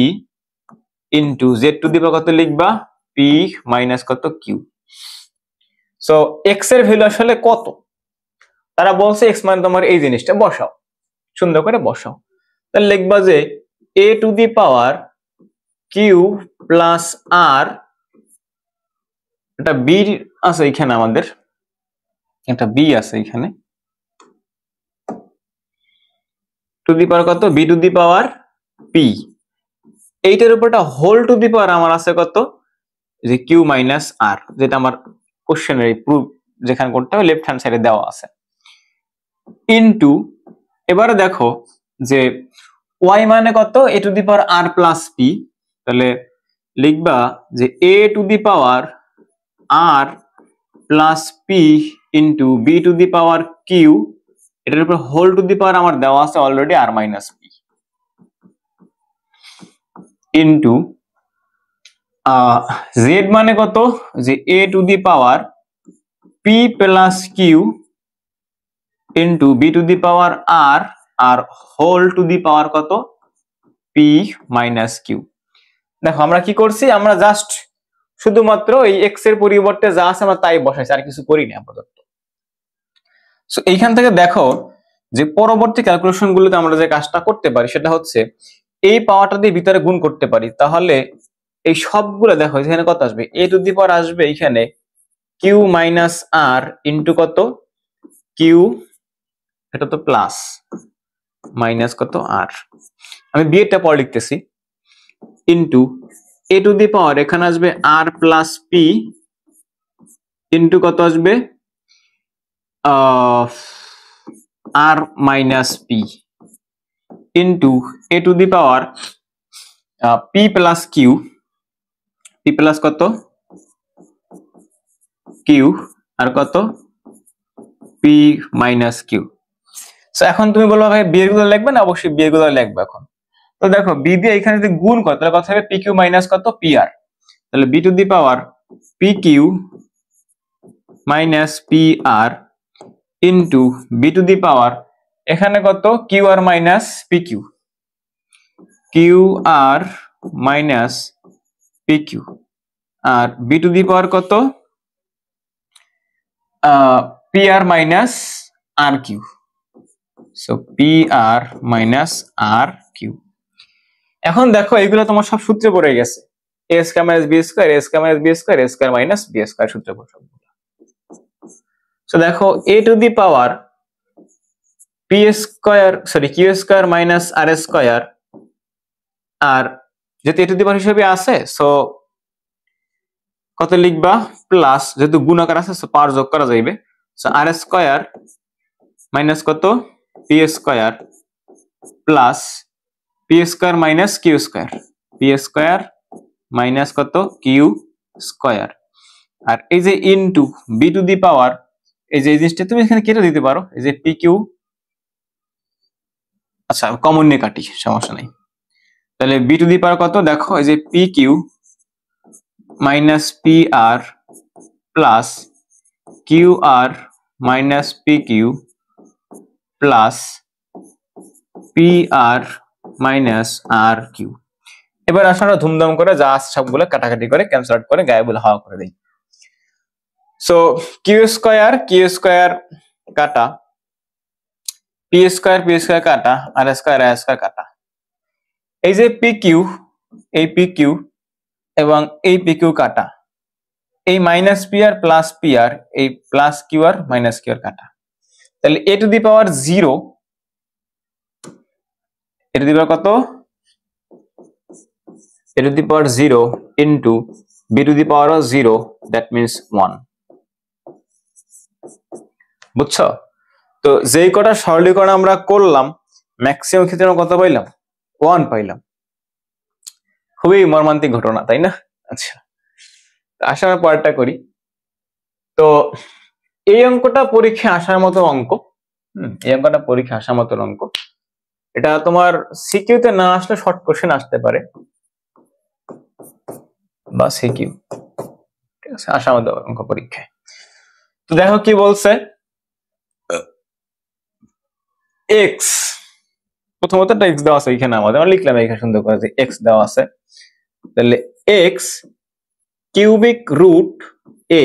into z to the power কত লিখবা p মাইনাস কত q। সো x এর ভ্যালু আসলে কত, তারা বলছে x মানে তোমার এই জিনিসটা বসাও, সুন্দর করে বসাও। তাহলে লিখবা যে a to the power q plus r, এটা b আছে এখানে আমাদের, একটা b আছে এখানে, টু দি পাওয়ার কত b to the power p, এইটার উপরটা হোল টু দি পাওয়ার আমার আছে কত, যে q মাইনাস r, যেটা আমার কোশ্চেনের প্রুফ যেখানে করতে হবে লেফট হ্যান্ড সাইডে দেওয়া আছে, ইনটু এবারে দেখো যে y মানে কত a to the power r plus p, তাহলে লিখবা যে a to the power r plus p into b to the power q, এটার উপর হোল টু দি পাওয়ার আমার দেওয়া আছে already r minus p, into z মানে কত, যে a to the power p plus q into b to the power r আর হোল টু দি পাওয়ার কত p মাইনাস q। দেখো আমরা কি করছি, আমরা জাস্ট শুধুমাত্র এই x এর পরিবর্তে যা আছে আমরা তাই বসাইছি, আর কিছু করি না আপাতত। সো এইখান থেকে দেখো যে পরবর্তী ক্যালকুলেশন গুলোতে আমরা যে কাজটা করতে পারি সেটা হচ্ছে এই পাওয়ারটা দিয়ে ভিতরে গুণ করতে পারি, তাহলে এই সবগুলো দেখো এখানে কত আসবে, a টু দি পাওয়ার আসবে এখানে q মাইনাস r ইনটু কত q, এটা তো প্লাস মাইনাস কত r, আমি b এরটা পর লিখতেছি, into a to the power এখানে আসবে r প্লাস p ইনটু কত আসবে r minus p into a to the power p plus q, p plus কত q আর কত p মাইনাস q। সো এখন তুমি বলবা ভাই b এর গুলো লিখবে না, অবশ্যই b এর গুলো লিখবে এখন। তো দেখো b দিয়ে এখানে যদি গুণ করো তাহলে কত হবে pq মাইনাস কত pr, তাহলে b to the power pq minus pr into b to the power এখানে কত qr minus pq, q r minus p q, আর বি টু দি পাওয়ার কত, p r minus r q. So p r minus r q. এখন দেখো এগুলো তোমার সব সূত্রে পড়ে গেছে, a square minus B square, a square minus B square, a square minus B square সূত্রে পড়ে সবগুলো। সো দেখো a to the power p square sorry q square minus r square, আর যেহেতু এ টু দি পাওয়ার হিসেবে আছে সো কত লিখবা প্লাস, যেহেতু গুণাকার আছে সো পাওয়ার যোগ করা যাইবে, সো আর স্কয়ার মাইনাস কত p square plus p square minus q square, p square minus কত কিউ স্কয়ার, আর এই যে into b to the power, এই যে জিনিসটা তুমি এখানে কেটে দিতে পারো, এই যে পি কিউ, আচ্ছা কমন নিয়ে কাটি সমস্যা নাই। তাহলে বি টু দি পাওয়ার কত দেখো, এই যে p q minus p r plus q r minus p q plus p r minus r q. এবার আসলে ধুমধাম করে যা সবগুলো কাটাকাটি করে ক্যান্সেল আউট করে গায়ে বলে হাওয়া করে দেই। সো কিউ স্কয়ার কাটা, পি স্কয়ার কাটা, আর স্কয়ার কাটা, এই যে পি কিউ, এই পি কিউ এবং এই পি কিউ কাটা, এই minus p r plus p r, এই plus q r minus q r কাটা। তাহলে a to the power zero, a to the power কত, a to the power zero into b to the power zero, that means 1। বুঝছো? তো যেই কটা সরলীকরণ আমরা করলাম ম্যাক্সিমাম ক্ষেত্রে আমরা কত পাইলাম, 1 পাইলাম। খুবই মর্মান্তিক ঘটনা, তাই না? আচ্ছা আসা আমরা পরেরটা করি। তো এই অঙ্কটা পরীক্ষা আসার মতো অঙ্ক, এই অঙ্কটা পরীক্ষা আসার মতো অঙ্ক। এটা তোমার সিকিউতে না আসলে শর্ট কোশ্চেন আসতে পারে বা সিকিউ, ঠিক আছে, আসার মতো অঙ্ক পরীক্ষায়। তো দেখো কি বলছে, এক্স, প্রথমত একটা এক্স দেওয়া আছে এখানে, আমাদের আমরা লিখলাম এখানে সুন্দর করে যে এক্স দেওয়া আছে। তাহলে এক্স কিউবিক রুট এ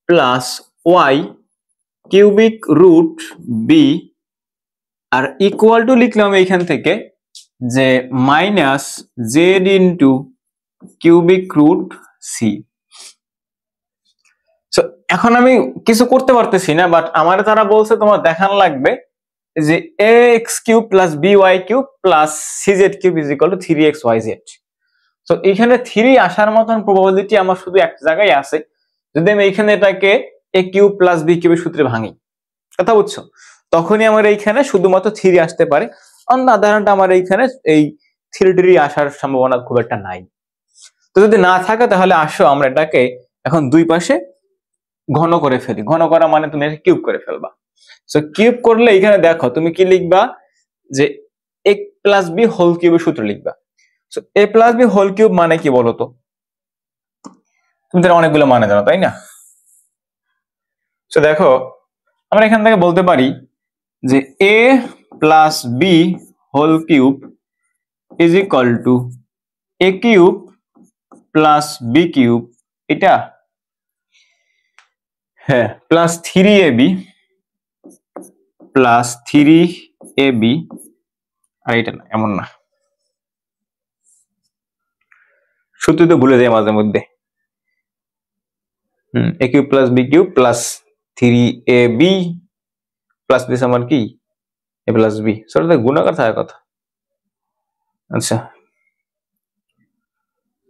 plus y cubic root b, আর ইকুয়াল টু লিখলাম এইখান থেকে যে minus z into cubic root c. এখন আমি কিছু করতে পারতেছি না, বাট আমার তারা বলছে তোমার দেখান লাগবে যে a x cube plus b y cube plus c z cube is equal to 3x y z। তো এখানে 3 আসার মতন প্রবাবিলিটি আমার শুধু এক জায়গায় আছে, যদি আমি এখানে এটাকে এ কিউব প্লাস বি কিউবের সূত্রে ভাঙি, কথা বুঝছো, তখনই আমার এইখানে শুধুমাত্র 3 আসতে পারে। অন্য ধারণাটা আমার এইখানে এই 3 আসার সম্ভাবনা খুব একটা নাই। তো যদি না থাকে তাহলে আসো আমরা এটাকে এখন দুই পাশে ঘন করে ফেলি। ঘন করা মানে তুমি কিউব করে ফেলবা। সো কিউব করলে এখানে দেখো তুমি কি লিখবা, যে a প্লাস বি হোল কিউবের সূত্র লিখবা। So a plus b whole cube মানে কি বলতো, তুমি তার অনেকগুলো মানে জানো তাই না? সো দেখো আমরা এখান থেকে বলতে পারি যে a plus b whole cube is equal to a cube plus b cube, এটা হ্যাঁ প্লাস 3ab প্লাস 3ab, আর এটা না, এমন না, সূত্র তো ভুলে যায় মাঝে মধ্যে। a cube plus b cube plus 3ab plus this আমার কি a প্লাস বি, সেটা তো গুণাকার থাকার কথা। আচ্ছা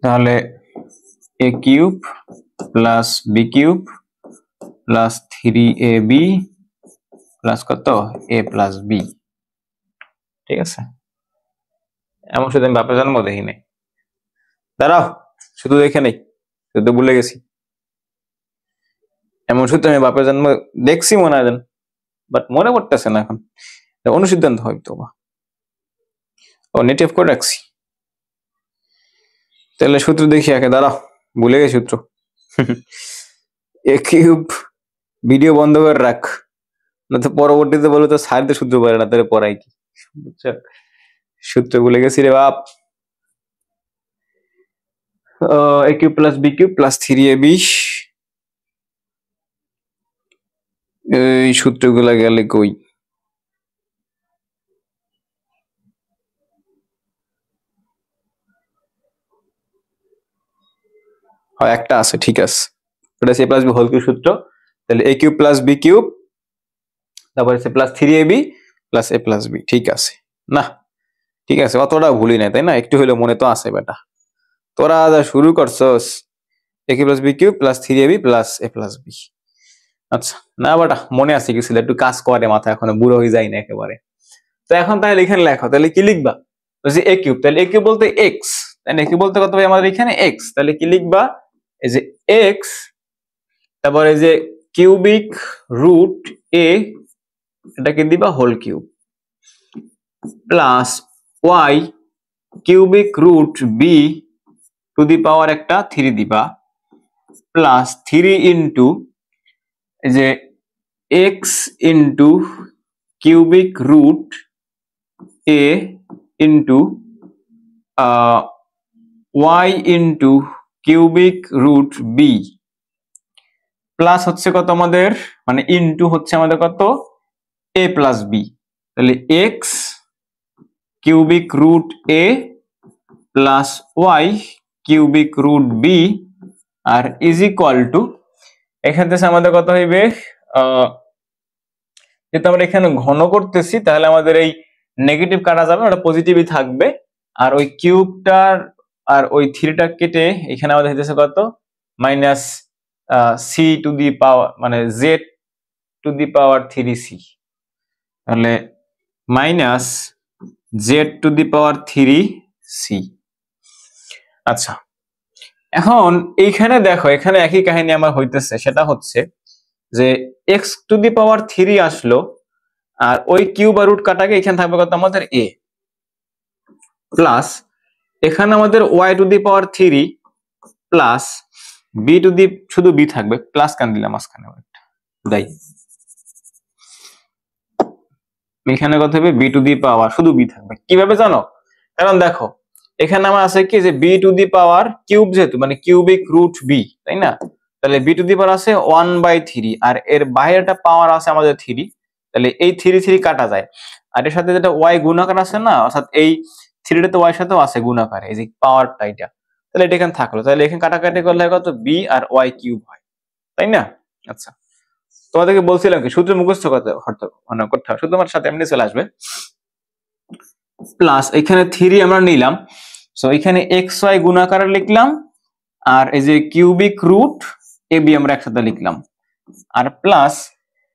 তাহলে a cube plus b cube plus 3ab plus কত a প্লাস বি, ঠিক আছে। এমন শুধু আমি বাপের জন্ম দেখি নাই, দাঁড়াও শুধু দেখে নেই, শুধু ভুলে গেছি। এমন শুধু আমি বাপের জন্ম দেখছি মনে হয়, বাট মনে পড়তেছে না এখন, অনুসিদ্ধান্ত হয়তো বা ও নেট অফ করে রাখছি। তাহলে সূত্র দেখি আগে, দাঁড়াও ভুলে গেছি সূত্র। এ কিউব, ভিডিও বন্ধ করে রাখ, না তো পরবর্তীতে বলে তো স্যারদের সূত্র পারে না, তাহলে পড়াই কি, বুঝছো? সূত্র ভুলে গেছি রে বাপ। a cube plus b cube plus 3ab, এই সূত্রগুলা গেলে কই? একটা আছে, ঠিক আছে, ওটা c plus b whole cube সূত্র। তাহলে a cube plus b cube, তারপরে সে plus 3ab plus a plus b. ঠিক আছে না? ঠিক আছে, অতটা ভুলি নাই তাই না? একটু হইলে মনে তো আছে বেটা। তোরা যা শুরু করছস a cube plus b cube plus 3ab plus a plus b. আচ্ছা না বেটা, মনে আছে কি ছিল, একটু কাজ করে মাথা, এখনো বুড়ো হয়ে যায় না একেবারে। তো এখন তাহলে এখানে লেখো, তাহলে কি লিখবা? বলছি a কিউব, তাহলে a কিউব বলতে x, তাই না? a কিউব বলতে কত ভাই আমাদের এখানে x, তাহলে কি লিখবা? এই যে x, তারপরে যে কিউবিক রুট a, এটাকে দিবা whole cube, plus y cubic root b to the power একটা 3 দিবা, প্লাস 3 ইন্টু এই যে x into cubic root a into y into cubic root b, plus হচ্ছে কত আমাদের, মানে ইন্টু হচ্ছে আমাদের কত, a প্লাস b। তাহলে x cubic root a plus y cubic root b আর ইজ ইকুয়াল টু, এখান থেকে আমাদের কত হইবে, যেহেতু আমরা এখানে ঘন করতেছি তাহলে আমাদের এই নেগেটিভ কাটা যাবে, ওটা পজিটিভই থাকবে। আর ওই কিউবটার আর ওই 3টা কেটে এখানে আমাদের হইতেছে কত, minus C to the power, মানে Z to the power 3c, তাহলে minus z to the power 3c। আচ্ছা এখন এইখানে দেখো, এখানে একই কাহিনী আমার হইতেছে, সেটা হচ্ছে যে এক্স টু দি পাওয়ার 3 আসলো, আর ওই কিউব আর রুট কাটাকে এখানে থাকবে কত আমাদের a, প্লাস এখানে আমাদের y to the power 3 plus b to দি, শুধু b থাকবে, প্লাস কান দিলাম মাঝখানে একটা দাই, এখানে কত হবে b টু দি পাওয়ার, শুধু b থাকবে। কিভাবে জানো? কারণ দেখো এখানে আমার আছে কি যে b to the power cube, যেহেতু মানে কিউবিক রুট b, তাই না? তাহলে b টু দি পাওয়ার আছে 1/3, আর এর বাইরেটা পাওয়ার আছে আমাদের 3, তাহলে এই 3 কাটা যায়, আর এর সাথে যেটা y গুণাকার আছে না, অর্থাৎ এই 3টা তো y এর সাথেও আছে গুণাকার, এই যে পাওয়ারটা এটা, তাহলে এটা এখানে থাকলো, তাহলে এখানে কাটাকাটি করলে কত b আর y কিউব হয়, তাই না? আচ্ছা তোমাদেরকে বলছিলাম কি সূত্র মুখস্থ করতে করতে হবে, শুধু আমার সাথে এমনি চলে আসবে, প্লাস এখানে 3 আমরা নিলাম, সো এখানে xy গুণাকারে লিখলাম, আর এই যে কিউবিক রুট ab আমরা একসাথে লিখলাম, আর প্লাস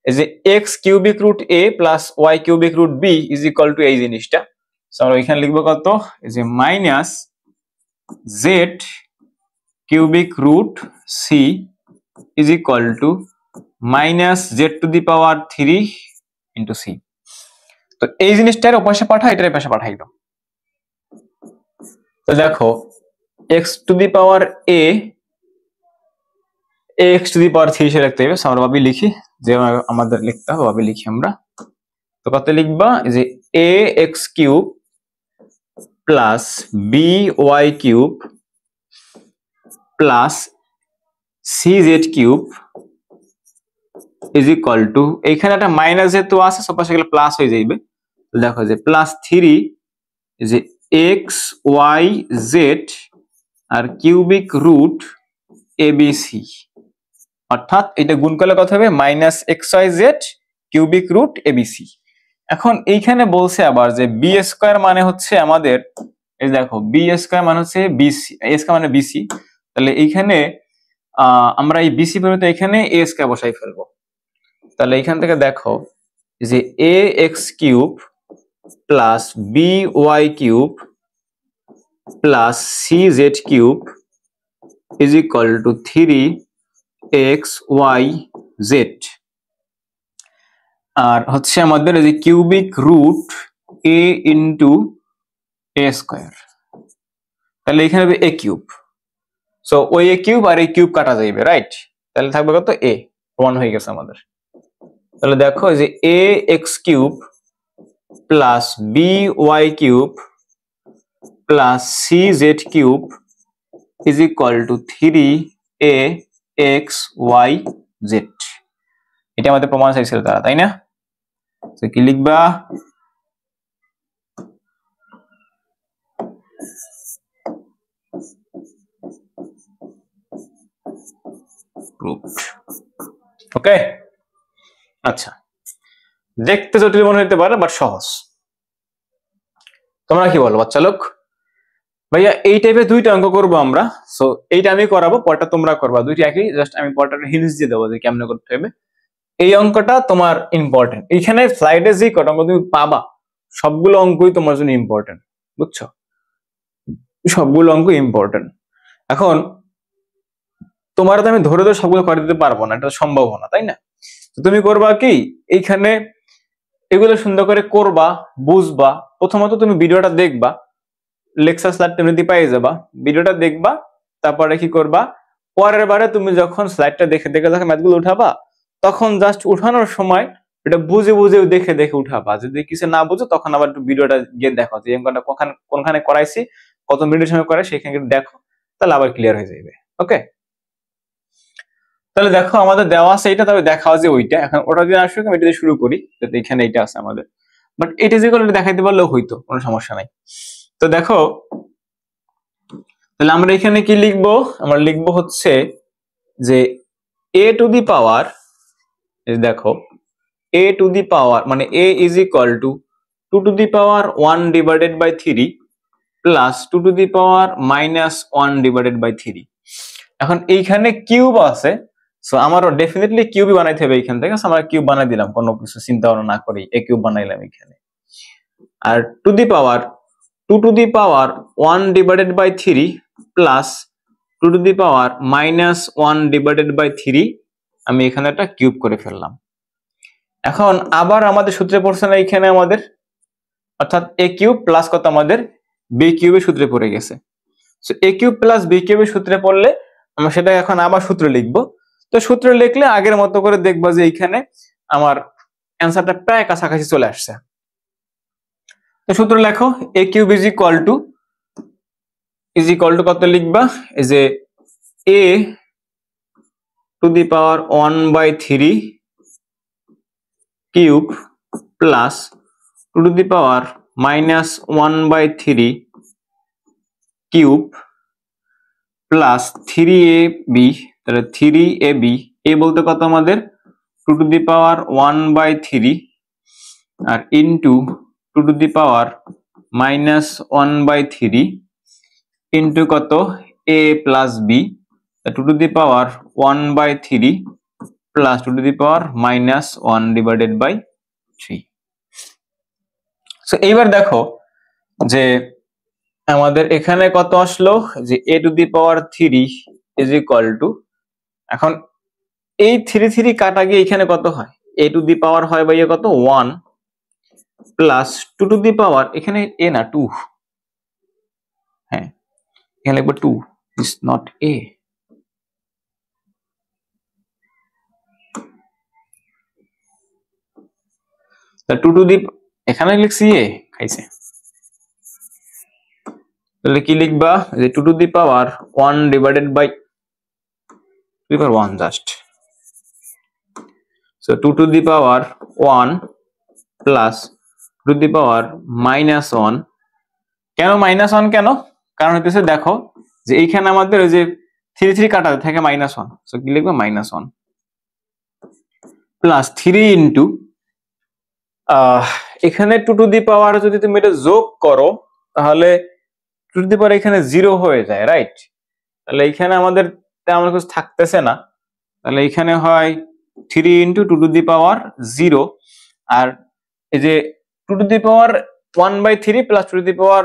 এই যে x cubic root a plus y cubic root b is equal to এই জিনিসটা, সো আমরা এখানে লিখবো কত, এই যে minus z cubic root c is equal to minus z to the power 3 into c। তো এই জিনিসটার ওপাশে পাঠাই, এটার পাশে পাঠাই দাও। তো দেখো x to the power a, x to the power 3 হিসেবে লিখতে হবে, আমরা ভাবে লিখি, যে আমাদের লিখতে হবে ভাবে লিখি আমরা। তো কত লিখবা, যে ax cube plus by cube plus cz cube is equal two, এখানে একটা মাইনাস যেহেতু আছে সব পাশে গেলে প্লাস হয়ে যাবে, দেখো যে প্লাস 3 যে x y z আর কিউবিক রুট abc, অর্থাৎ এটা গুণ করলে কত হবে, minus xyz cubic root abc। এখন এইখানে বলছে আবার যে বি স্কয়ার মানে হচ্ছে আমাদের, এই দেখো বি স্কয়ার মানে হচ্ছে বিসি, এ স্কয়ার মানে বিসি, তাহলে এইখানে আমরা এই বিসি পরিবর্তে এখানে এ স্কয়ার বসাই ফেলবো। তাহলে এইখান থেকে দেখো যে a x cube plus b y cube plus c z cube is equal to 3xyz, আর হচ্ছে আমাদের এই যে cubic root a into a square, তাহলে এখানে হবে a কিউব, সো ওই a কিউব আর a কিউব কাটা যাবে, রাইট? তাহলে থাকবে কত, a 1 হয়ে গেছে আমাদের। তাহলে দেখো যে a x cube plus b y cube plus cz cube is equal two 3axyz। এটা আমাদের প্রমাণ চাইছিল তারা, তাই না? তো কি লিখবা? ওকে, আচ্ছা, দেখতে জটিল মনে হতে পারে বাট সহজ। তোমরা কি বলো বাচ্চা লোক? ভাইয়া এই টাইপের দুইটা অঙ্ক করবো আমরা, সো এইটা আমি করাবো, পরটা তোমরা করবা, দুইটা একই, জাস্ট আমি পরটা হিন্টস দিয়ে দেবো যে কেমনে করতে হবে। এই অঙ্কটা তোমার ইম্পর্টেন্ট, এইখানে স্লাইডে যে কটা অঙ্ক তুমি পাবা সবগুলো অঙ্কই তোমার জন্য ইম্পর্টেন্ট, বুঝছো? সবগুলো অঙ্ক ইম্পর্টেন্ট। এখন তোমার তো আমি ধরে ধরে সবগুলো করে দিতে পারবো না, এটা সম্ভব না, তাই না? তো তুমি করবা কি, এইখানে এগুলো সুন্দর করে করবা, বুঝবা। প্রথমত তুমি ভিডিওটা দেখবা, লেকচার স্লাইড এমনিতে পাই যাবা, ভিডিওটা দেখবা, তারপরে কি করবা, পরের বারে তুমি যখন স্লাইডটা দেখে দেখে যখন ম্যাথগুলো উঠাবা, তখন জাস্ট উঠানোর সময় এটা বুঝে বুঝে দেখে দেখে উঠাবা। যদি কিছু না বুঝো তখন আবার একটু ভিডিওটা গিয়ে দেখো যে অঙ্কটা কোনখানে করাইছি, কত মিনিটের সময় করাই, সেখানে দেখো, তাহলে আবার ক্লিয়ার হয়ে যাবে। ওকে, তাহলে দেখো আমাদের দেওয়া আছে এটা, তবে দেখা যে ওইটা, এখন ওটা দিয়ে আসুক, আমি এটা দিয়ে শুরু করি, যাতে এখানে এইটা আছে আমাদের, বাট এটা যেগুলো দেখাইতে পারলেও হইতো, কোনো সমস্যা নাই। তো দেখো, তাহলে আমরা এখানে কি লিখবো? আমরা লিখবো হচ্ছে যে a টু দি পাওয়ার, দেখো a টু দি পাওয়ার মানে a is equal to 2 to the power 1 divided by 3 plus 2 to the power minus 1 divided by 3। এখন এইখানে কিউব আছে, সো আমারও ডেফিনেটলি কিউবই বানাইতে হবে এইখান থেকে, আমরা কিউব বানাই দিলাম কোনো কিছু চিন্তা ভাবনা না করেই, a কিউব বানাইলাম এখানে। আর to the power 2 to the power 1 divided by 3 plus 2 to the power minus 1 divided by 3, আমি এখানে একটা কিউব করে ফেললাম। এখন আবার আমাদের সূত্রে পড়ছে না এখানে আমাদের, অর্থাৎ a কিউব প্লাস কত আমাদের b কিউবের সূত্রে পড়ে গেছে। So a cube plus b কিউবের সূত্রে পড়লে আমরা সেটা এখন আবার সূত্রে লিখবো। তো সূত্রে লিখলে আগের মতো করে দেখবা যে এইখানে আমার অ্যান্সারটা প্রায় কাছাকাছি চলে আসছে। তো সূত্র লেখো, a cube is equal to কত লিখবা, এই যে a to the power 1/3 cube plus 2 to the power minus 1/3 cube plus 3ab, তাহলে 3ab, a বলতে কত আমাদের 2 টু দি পাওয়ার 1/3 আর into 2 to the power minus 1/3 into কত a plus b, 2 to the power 1/3 plus 2 to the power minus 1 divided by 3। So এইবার দেখো যে আমাদের এখানে কত আসলো, যে a to the power 3 is equal two, এখন এই 3 কাটা গিয়ে এখানে কত হয়, a টু দি পাওয়ার হয় ভাইয়া কত 1 প্লাস 2 টু দি পাওয়ার, এখানে a না 2, হ্যাঁ এখানে লিখবো 2 ইজ নট a, তা 2 টু দি, এখানে লিখছি a খাইছে, তাহলে কি লিখবা যে 2 to the power 1 divided by 1 just, so 2 to the power 1 plus 2 to the power minus 1। কেন মাইনাস 1 কেন? কারণ হইতেছে দেখো যে এইখানে আমাদের ওই যে 3 কাটাতে থাকে মাইনাস 1, সো কি লিখবো মাইনাস 1 প্লাস 3 ইন্টু এখানে 2 টু দি পাওয়ার যদি তুমি এটা যোগ করো তাহলে 2 টু দি পাওয়ার এখানে 0 হয়ে যায়, রাইট? তাহলে এখানে আমাদের তেমন কিছু থাকতেছে না, তাহলে এখানে হয় 3 ইন্টু 2 টু দি পাওয়ার 0, আর এই যে 2 to the power 1/3 plus 2 to the power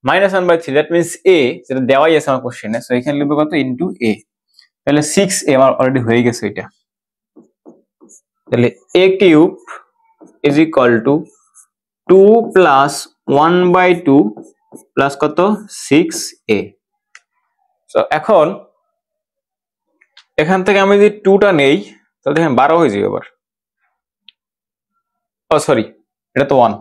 minus 1/3, that means a, যেটা দেওয়াই আছে আমার কোশ্চেনে, সো এখানে লিখবো কত ইন্টু a, তাহলে 6a আমার অলরেডি হয়ে গেছে এটা। তাহলে a cube is equal to 2 plus 1/2 plus কত 6a। সো এখন এখান থেকে আমি যদি 2টা নেই তাহলে দেখেন 12 হয়ে যাবে আবার, ও সরি এটা তো 1,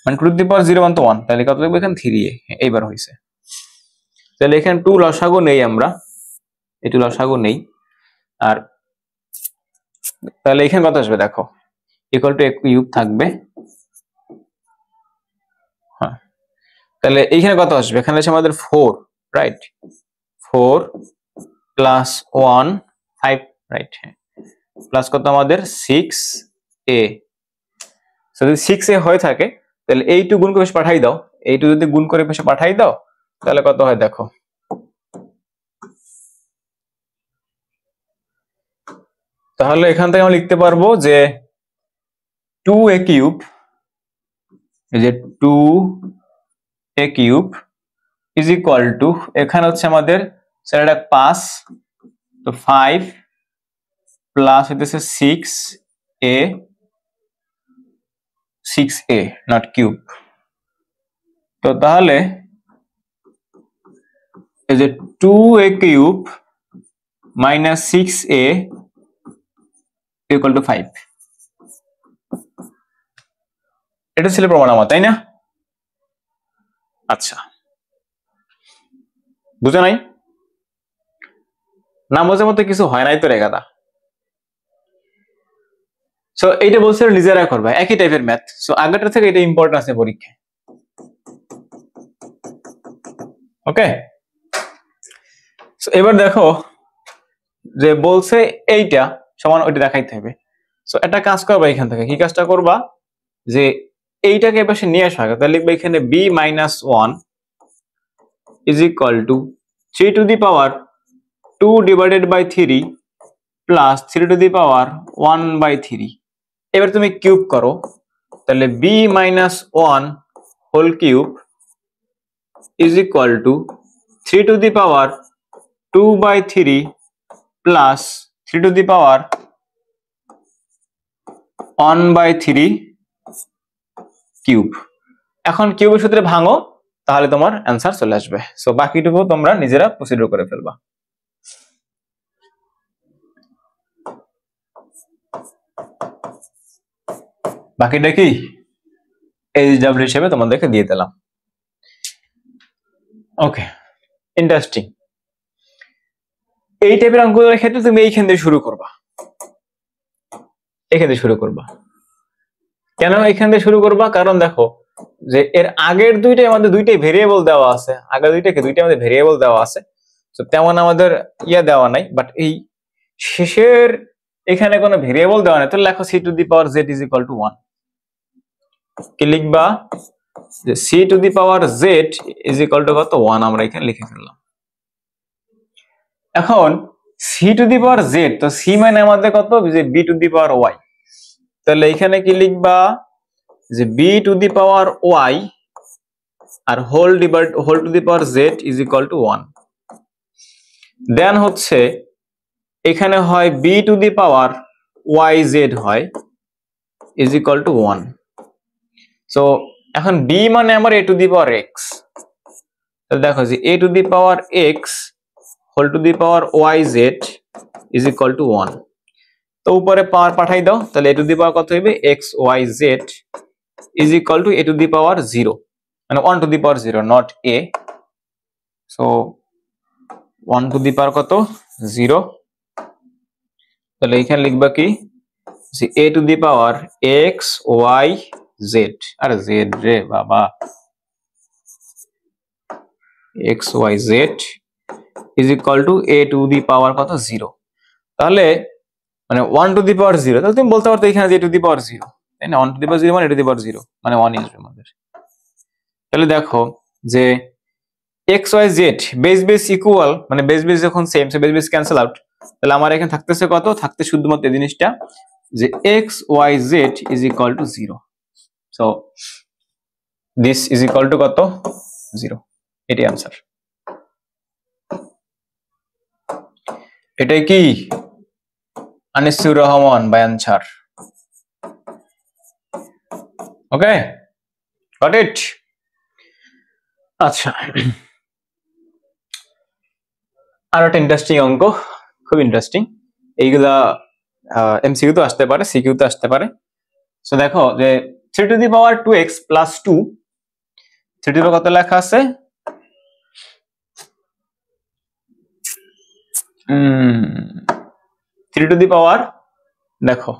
মানে 2 টু দি পাওয়ার 0 মান তো 1, তাহলে কত লিখবো এখানে 3a, এইবার হয়েছে। তাহলে এখানে 2 লসাগু নেই, আমরা এই 2 লসাগু নেই। আর তাহলে এখানে কত আসবে দেখো, ইকুয়াল টু a কিউব থাকবে। হ্যাঁ, তাহলে এইখানে কত আসবে, এখানে আছে আমাদের 4, রাইট? 4 plus 1 5, right? হ্যাঁ, প্লাস কত আমাদের 6a। যদি 6a হয়ে থাকে তাহলে এই 2 গুণ করে পাশে পাঠাই দাও, এই 2 যদি গুণ করে পাশে পাঠাই দাও তাহলে কত হয় দেখো, তাহলে এখান থেকে আমরা লিখতে পারবো যে 2a কিউব, এই যে 2a cube is equal two, এখানে হচ্ছে আমাদের সেটা 5, তো 5 প্লাস হইতেছে 6a নট কিউব। তো তাহলে এই যে 2a cube minus 6a equal to 5, এটা ছিল প্রমাণ আমার, তাই না? আচ্ছা, বুঝো নাই? না বোঝার মতো কিছু হয় নাই তো রে গাদা। সো এইটা বলছে নিজেরা করবে, একই টাইপের ম্যাথ। সো আগেরটা থেকে এটা ইম্পর্টেন্ট আছে পরীক্ষায়। ওকে, সো এবার দেখো যে বলছে এইটা সমান ওইটা দেখাইতে হবে। সো একটা কাজ করবা, এখান থেকে কি কাজটা করবা, যে এইটাকে এপাশে নিয়ে আসা, তাহলে লিখবে এখানে b minus 1 is equal to 3 to the power 2 divided by 3 plus 3 to the power 1 by 3। এবার তুমি কিউব করো, তাহলে b minus 1 whole cube is equal to 3 to the power 2 by 3 plus 3 to the power 1 by 3 cube. এখন কিউবের সূত্রে ভাঙো, তাহলে তোমার অ্যান্সার চলে আসবে। সো বাকিটুকু তোমরা নিজেরা প্রসিডিউর করে ফেলবা। বাকিটা কি এইচডব্লিউ হিসেবে তোমাদেরকে দিয়ে দিলাম। ওকে, ইন্টারেস্টিং। এই টাইপের অঙ্কগুলোর ক্ষেত্রে তুমি এইখান থেকে শুরু করবা, এখান থেকে শুরু করবা। কেন এখান থেকে শুরু করবা? কারণ দেখো যে এর আগের দুইটাই আমাদের দুইটাই ভেরিয়েবল দেওয়া আছে, আগের দুইটাই আমাদের ভেরিয়েবল দেওয়া আছে, তো তেমন আমাদের দেওয়া নাই। বাট এই শেষের এখানে কোনো ভেরিয়েবল দেওয়া নাই, তো লেখো c to the power z is equal to 1। কি লিখবা, যে c to the power z is equal to কত, 1 আমরা এখানে লিখে ফেললাম। এখন c to the power z, তো c মানে আমাদের কত, যে b to the power y। তাহলে এখানে কি লিখবা, যে b to the power y আর whole to the power z is equal to 1। Then হচ্ছে এখানে হয় b to the power yz হয় ইজ ইকুয়াল টু 1। সো এখন b মানে আমার a to the power x, তাহলে দেখো যে a to the power x whole to the power yz is equal to 1। তো উপরে পাওয়ার পাঠাই দাও, তাহলে a টু দি পাওয়ার কত হবে, xyz is equal to a to the power 0, মানে 1 to the power 0 not a। So 1 to the power কত, 0। তাহলে এখানে লিখবা কি, যে a to the power xyz, আরে z রে বাবা, xyz is equal to a to the power কত, 0। তাহলে মানে 1 টু দি পাওয়ার 0, তাহলে তুমি বলতে পারতো এখানে a টু দি পাওয়ার 0, তাই না? 1 টু দি পাওয়ার 0 মানে a টু দি পাওয়ার 0 মানে 1 আসবে আমাদের। তাহলে দেখো যে xyz বেস ইকুয়াল, মানে বেস যখন সেম, সে বেস ক্যান্সেল আউট, তাহলে আমার এখানে থাকতেছে কত, থাকতে শুধুমাত্র এই জিনিসটা, যে xyz is equal to 0। So this is equal to কত, 0। এটাই আনসার। এটাই কি Anisur Rahman by answer. Okay, got it. আচ্ছা, আর একটা ইন্টারেস্টিং অঙ্ক, খুব ইন্টারেস্টিং। এইগুলা এমসিকিউ তো আসতে পারে, সিকিউ তো আসতে পারে। সো দেখো যে 3 to the power 2x plus 2, 3 to the power কত লেখা আছে? 3 টু দি পাওয়ার, দেখো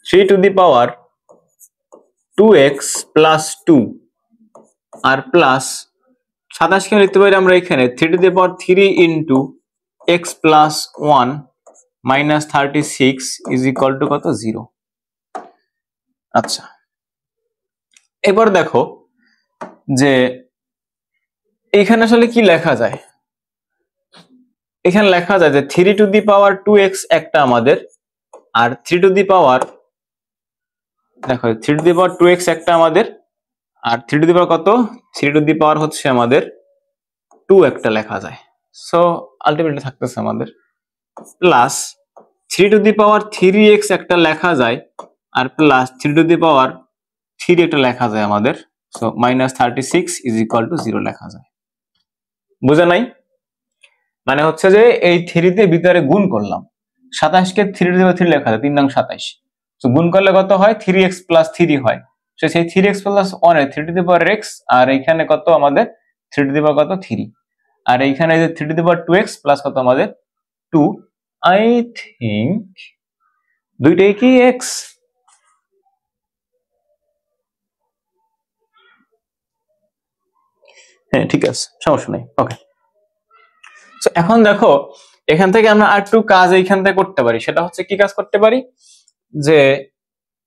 3 to the power 2x plus 2 আর প্লাস 27 কে লিখতে পারি আমরা এখানে 3 to the power 3 into x plus 1 minus 36 is equal to কত? 0। আচ্ছা, এবার দেখো যে এখানে আসলে কি লেখা যায়। এখানে লেখা যায় যে 3 টু দি পাওয়ার 2x একটা আমাদের, আর 3 টু দি পাওয়ার, দেখো 3 টু দি পাওয়ার 2x একটা আমাদের, আর 3 টু দি পাওয়ার কত? 3 টু দি পাওয়ার হচ্ছে আমাদের 2 একটা লেখা যায়। সো আলটিমেটলি থাকতেছে আমাদের plus 3 to the power 3x একটা লেখা যায়, আর প্লাস 3 টু দি পাওয়ার 3 একটা লেখা যায় আমাদের। So minus 36 is equal to 0 লেখা যায়। বুঝা নাই? মানে হচ্ছে যে এই 3 তে ভিতরে গুণ করলাম, 27 কে 3 টু দি পাওয়ার 3 লেখা যায়, 3 নং 27। তো গুণ করলে কত হয়? 3x প্লাস 3 হয়। সো সেই 3x প্লাস 1 এর 3 টু দি পাওয়ার x, আর এইখানে কত আমাদের 3 টু দি পাওয়ার কত? 3। আর এইখানে যে 3 to the power 2x plus কত আমাদের 2। আই থিংক দুইটাই কি x? হ্যাঁ ঠিক আছে, সমস্যা নেই। ওকে, সো এখন দেখো এখান থেকে আমরা আর একটু কাজ এইখান থেকে করতে পারি। সেটা হচ্ছে কি কাজ করতে পারি, যে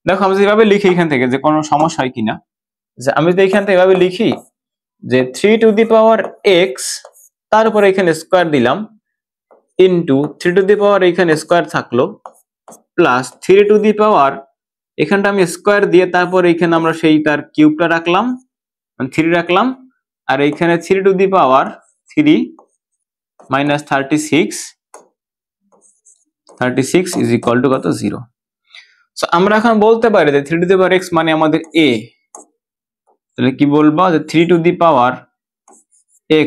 দেখো আমি যেভাবে লিখি এখান থেকে, যে কোনো সমস্যা হয় কিনা, যে আমি যদি এখান থেকে এভাবে লিখি যে 3 টু দি পাওয়ার x, তার উপরে এখানে স্কয়ার দিলাম, ইন্টু 3 টু দি পাওয়ার এখানে স্কয়ার থাকলো, প্লাস 3 টু দি পাওয়ার এখানটা আমি স্কয়ার দিয়ে তারপর এখানে আমরা সেই তার কিউবটা রাখলাম, 3 রাখলাম, আর এইখানে 3 to the power 3 minus 36 is equal to কত? 0। সো আমরা এখন বলতে পারি যে 3 টু দি পাওয়ার x মানে আমাদের a। তাহলে কি বলবো, যে 3 to the power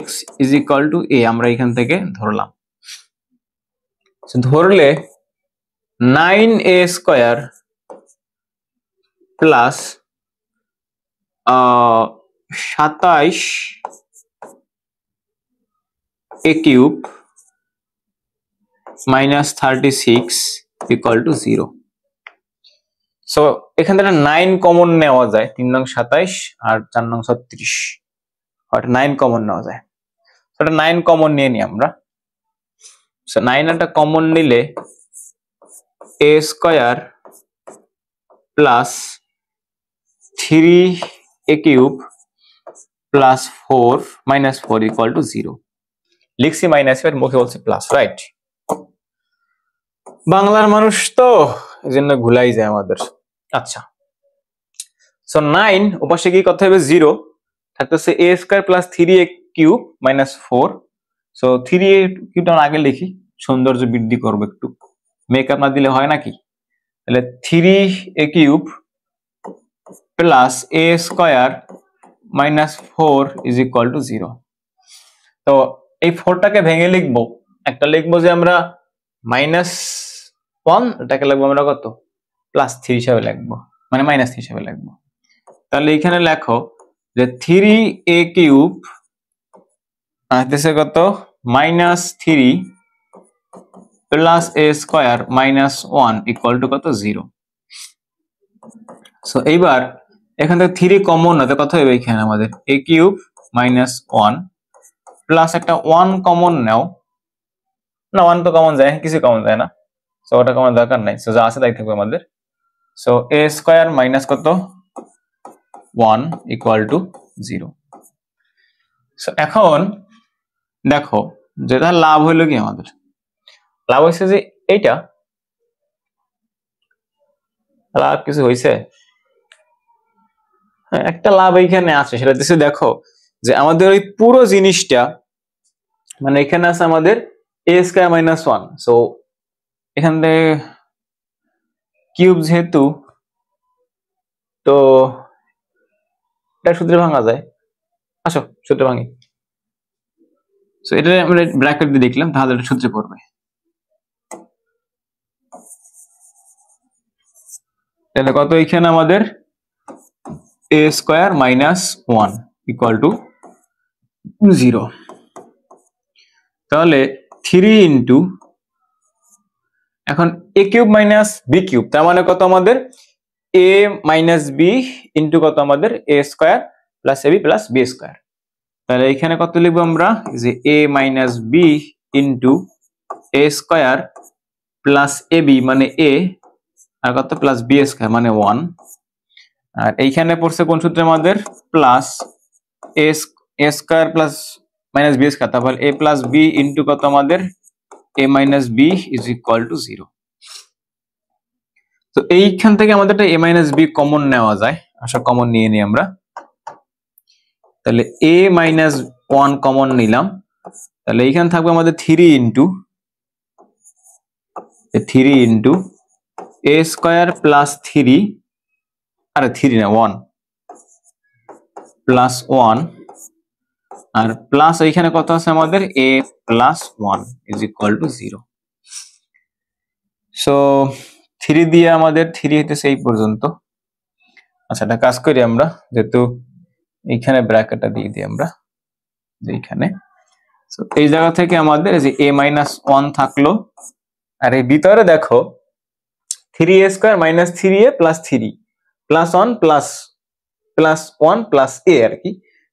x is equal to a আমরা এখান থেকে ধরলাম। সো ধরলে 9a square plus 27a cube minus 36 equal to 0। So এখান থেকে 9 কমন নেওয়া যায়, 3 নং 27 আর 4 নং 36, অর্থাৎ 9 কমন নেওয়া যায়। সেটা 9 কমন নিয়ে নিই আমরা। সো 9 একটা কমন নিলে a square plus 3a cube plus 4 minus 4 equal to 0। লিখছি মাইনাস, এর মুখে বলছি প্লাস, রাইট? বাংলার মানুষ তো এই জন্য ভুলাই যায় আমাদের। আচ্ছা, সো 9 ওপাশে কি করতে হবে? 0 থাকতেছে a square plus 3a cube minus 4। So 3a কিউবটা আগে লিখি, সৌন্দর্য বৃদ্ধি করবো একটু, মেকআপ না দিলে হয় নাকি? তাহলে 3a cube plus a square minus 4 is equal to 0। তো এই 4টাকে ভেঙে লিখবো, একটা লিখবো যে আমরা -1, এটাকে লিখবো আমরা কত? +3 হিসাবে লিখবো, মানে -3 হিসাবে লিখবো। তাহলে এখানে লেখো যে 3a কিউব আসতেছে কত? -3 plus a square minus 1 equal to কত? 0। সো এইবার এখান থেকে 3 কমন না, তো কত হবে এখানে আমাদের a কিউব মাইনাস 1 প্লাস একটা 1 কমন নাও, না 1 তো কমন যায়, কিছু কমন যায় না, সো ওটা কমন দরকার নাই। সো যা আছে তাই থাকবে আমাদের। সো a স্কয়ার মাইনাস কত? 1 ইকুয়াল টু 0। সো এখন দেখো যেটা লাভ হইলো কি আমাদের, লাভ হয়েছে যে এইটা, লাভ কিছু হয়েছে? হ্যাঁ, একটা লাভ এইখানে আছে, সেটা হচ্ছে দেখো যে আমাদের ওই পুরো জিনিসটা, মানে এখানে আছে আমাদের a স্কয়ার মাইনাস 1। সো এখান থেকে কিউব যেহেতু, তো এটা সূত্রে ভাঙা যায়। আসো সূত্রে ভাঙি। সো এটা আমরা ব্র্যাকেট দিয়ে দেখলাম, তাহলে এটা সূত্রে পড়বে। তাহলে কত এখানে আমাদের a square minus 1 equal to 0। তাহলে 3 ইন্টু এখন a cube minus b cube, তার মানে কত আমাদের a মাইনাস b ইন্টু কত আমাদের a square plus ab plus b square. তাহলে এখানে কত লিখবো আমরা, যে a minus b into a square plus ab মানে a আর কত প্লাস b স্কয়ার মানে 1। আর এইখানে পড়ছে কোন সূত্রে আমাদের, plus a square plus minus b square, তারপর a প্লাস b ইন্টু কত আমাদের a minus b is equal to 0। তো এইখান থেকে আমাদের a মাইনাস b কমন নেওয়া যায়, আচ্ছা কমন নিয়ে নিই আমরা। তাহলে a মাইনাস 1 কমন নিলাম, তাহলে এইখানে থাকবে আমাদের 3 ইন্টু a স্কয়ার প্লাস 3 আরে 3 না 1 প্লাস 1 আর প্লাস এইখানে কত আছে আমাদের a plus 1 is equal to 0। So 3 দিয়ে আমাদের 3 হইতেছে এই পর্যন্ত। আচ্ছা এটা কাজ করি আমরা, যেহেতু এইখানে ব্র্যাকেটটা দিয়ে দিই আমরা যে এইখানে। সো এই জায়গা থেকে আমাদের যে a মাইনাস 1 থাকলো, আর এই ভিতরে দেখো 3a square minus 3a plus 3 plus 1 plus 1 plus a আর কি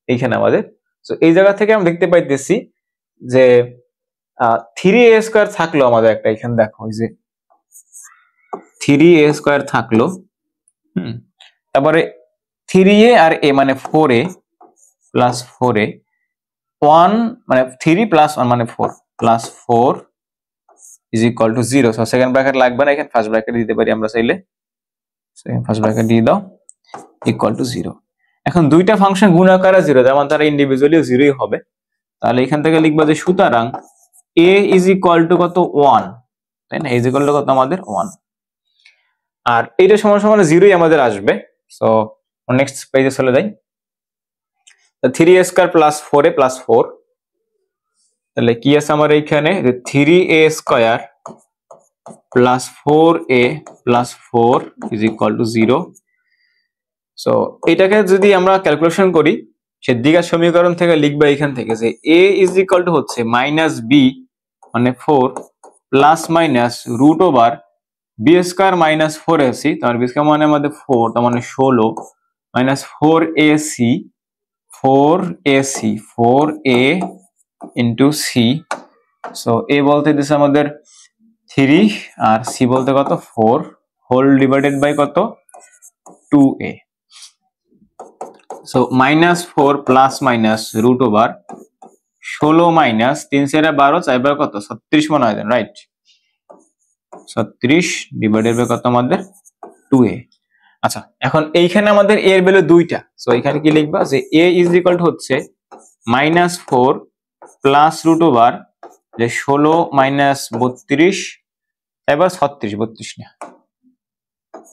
এইখানে আমাদের। সো এই জায়গা থেকে আমরা দেখতে পাইতেছি যে 3a স্কয়ার থাকলো আমাদের একটা, এখানে দেখো এই যে 3a স্কয়ার থাকলো, তারপরে 3a আর a মানে 4a প্লাস 4a 1 মানে 3 প্লাস 1 মানে 4 plus 4 is equal to 0। So second bracket লাগবে না, এখানে ফার্স্ট ব্র্যাকেট দিতে পারি আমরা চাইলে। ফার্স্ট ব্র্যাকেট দিয়ে দাও ইকুয়াল টু 0। এখন দুইটা ফাংশন গুণ আকারে 0, যেমন তারা ইন্ডিভিজুয়ালি 0ই হবে। তাহলে এখান থেকে লিখবো যে সুতরাং a ইজ ইকুয়াল টু কত 1, তাই না, ইজ ইকুয়াল টু কত আমাদের 1। আর এইটা সমান সমান 0ই আমাদের আসবে। সো নেক্সট পেজে চলে যাই। 3a square plus 4a plus 4, তাহলে কি আছে আমার এইখানে, যে 3a square plus 4a plus 4 is equal to 0। So এটাকে যদি আমরা ক্যালকুলেশন করি, সে দ্বিঘাত সমীকরণ থেকে লিখবে এখান থেকে যে a ইজ ইকুয়াল টু হচ্ছে মাইনাস b মানে 4 plus minus root over b square minus 4ac, তার b স্কয়ার মানে আমাদের 4, তার মানে 16 minus 4a into c। So a বলতে দিচ্ছে আমাদের 3 আর c বলতে কত 4 হোল ডিভাইডেড বাই কত 2a। So minus 4 plus minus root over 16 minus 3 4 12 4 কত 36 মনে হয়, রাইট, 36 ডিভাইডেড বাই কত আমাদের 2a। আচ্ছা এখন এইখানে আমাদের a এর ভ্যালু দুইটা, সো এখানে কি লিখবা যে a ইজ ইকুয়াল টু হচ্ছে মাইনাস 4 প্লাস রুট ওভার যে 16 মাইনাস 32 এবার 32 না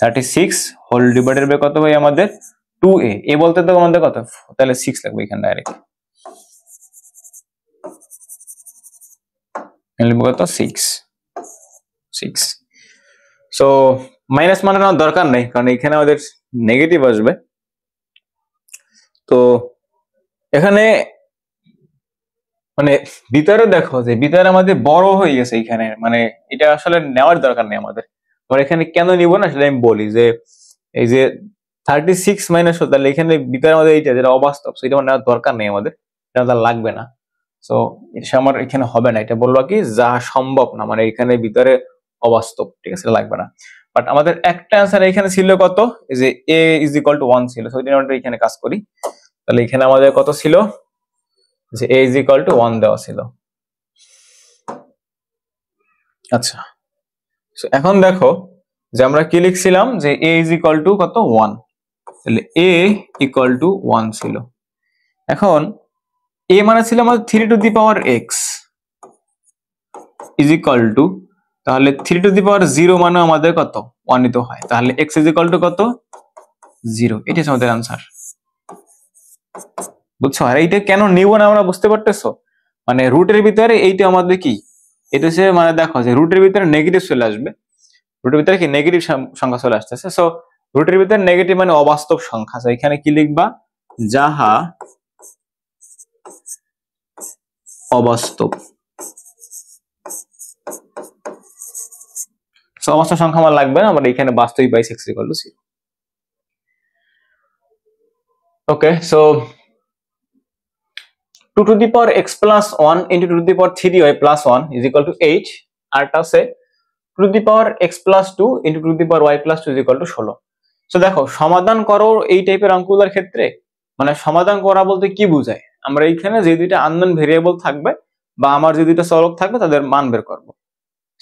36 হোল ডিভাইডেড বাই কত ভাই আমাদের 2a। a বলতে তো আমাদের কত, তাহলে 6 লাগবে এখানে ডাইরেক্ট, লিখব কত 6। সো মাইনাস মানে নেওয়ার দরকার নেই, কারণ এখানে আমাদের নেগেটিভ আসবে। তো এখানে মানে ভিতরে দেখো যে ভিতরে আমাদের বড় হয়ে গেছে এখানে, মানে এটা আসলে নেওয়ার দরকার নেই আমাদের। আবার এখানে কেন নিব না সেটা আমি বলি, যে এই যে 36 মাইনাস, তাহলে এখানে ভিতরে আমাদের এইটা যেটা অবাস্তব, সেটা নেওয়ার দরকার নেই আমাদের, এটা আমাদের লাগবে না। সো এটা আমার এখানে হবে না, এটা বললো কি যা সম্ভব না, মানে এখানে ভিতরে অবাস্তব, ঠিক আছে, লাগবে না। বাট আমাদের একটা অ্যান্সার এখানে ছিল কত, যে a ইজ ইকুয়াল টু 1 ছিল, সো এটা আমরা এখানে কাজ করি। তাহলে এখানে আমাদের কত ছিল, যে a ইজ ইকুয়াল টু 1 দেওয়া ছিল। আচ্ছা এখন দেখো যে আমরা কি লিখছিলাম, যে a ইজ ইকুয়াল টু কত 1, তাহলে a ইকুয়াল টু 1 ছিল। এখন a মানে ছিল আমাদের 3 to the power x is equal two, তাহলে 3 টু দি পাওয়ার 0 মানে আমাদের কত 1 নিতে হয়, তাহলে x ইজ ইকুয়াল টু কত 0, এটা হচ্ছে আমাদের आंसर। বুঝছো? আর এইটা কেন নিব না আমরা বুঝতে পারতেছো, মানে রুটের ভিতরে এইটা আমাদের কি, এটা হচ্ছে মানে দেখো যে রুটের ভিতরে নেগেটিভ চলে আসবে, রুটের ভিতরে কি নেগেটিভ সংখ্যা চলে আসতেছে। সো রুটের ভিতরে নেগেটিভ মানে অবাস্তব সংখ্যা, তো এখানে কি লিখবা, যাহা অবাস্তব। অবাস্তব সংখ্যা আমার লাগবে না, আমরা এখানে বাস্তবিক পাইছি x = 0। Okay, so 2 to the power x plus 1 into 2 to the power 3y plus 1 is equal to 8, আরটা আছে 2 to the power x plus 2 into 2 to the power y plus 2 is equal to 16। So দেখো সমাধান করো এই টাইপের অঙ্কগুলোর ক্ষেত্রে, মানে সমাধান করা বলতে কি বোঝায়, আমরা এইখানে যে দুইটা আননোন ভেরিয়েবল থাকবে বা আমার যে দুইটা চলক থাকবে তাদের মান বের করব।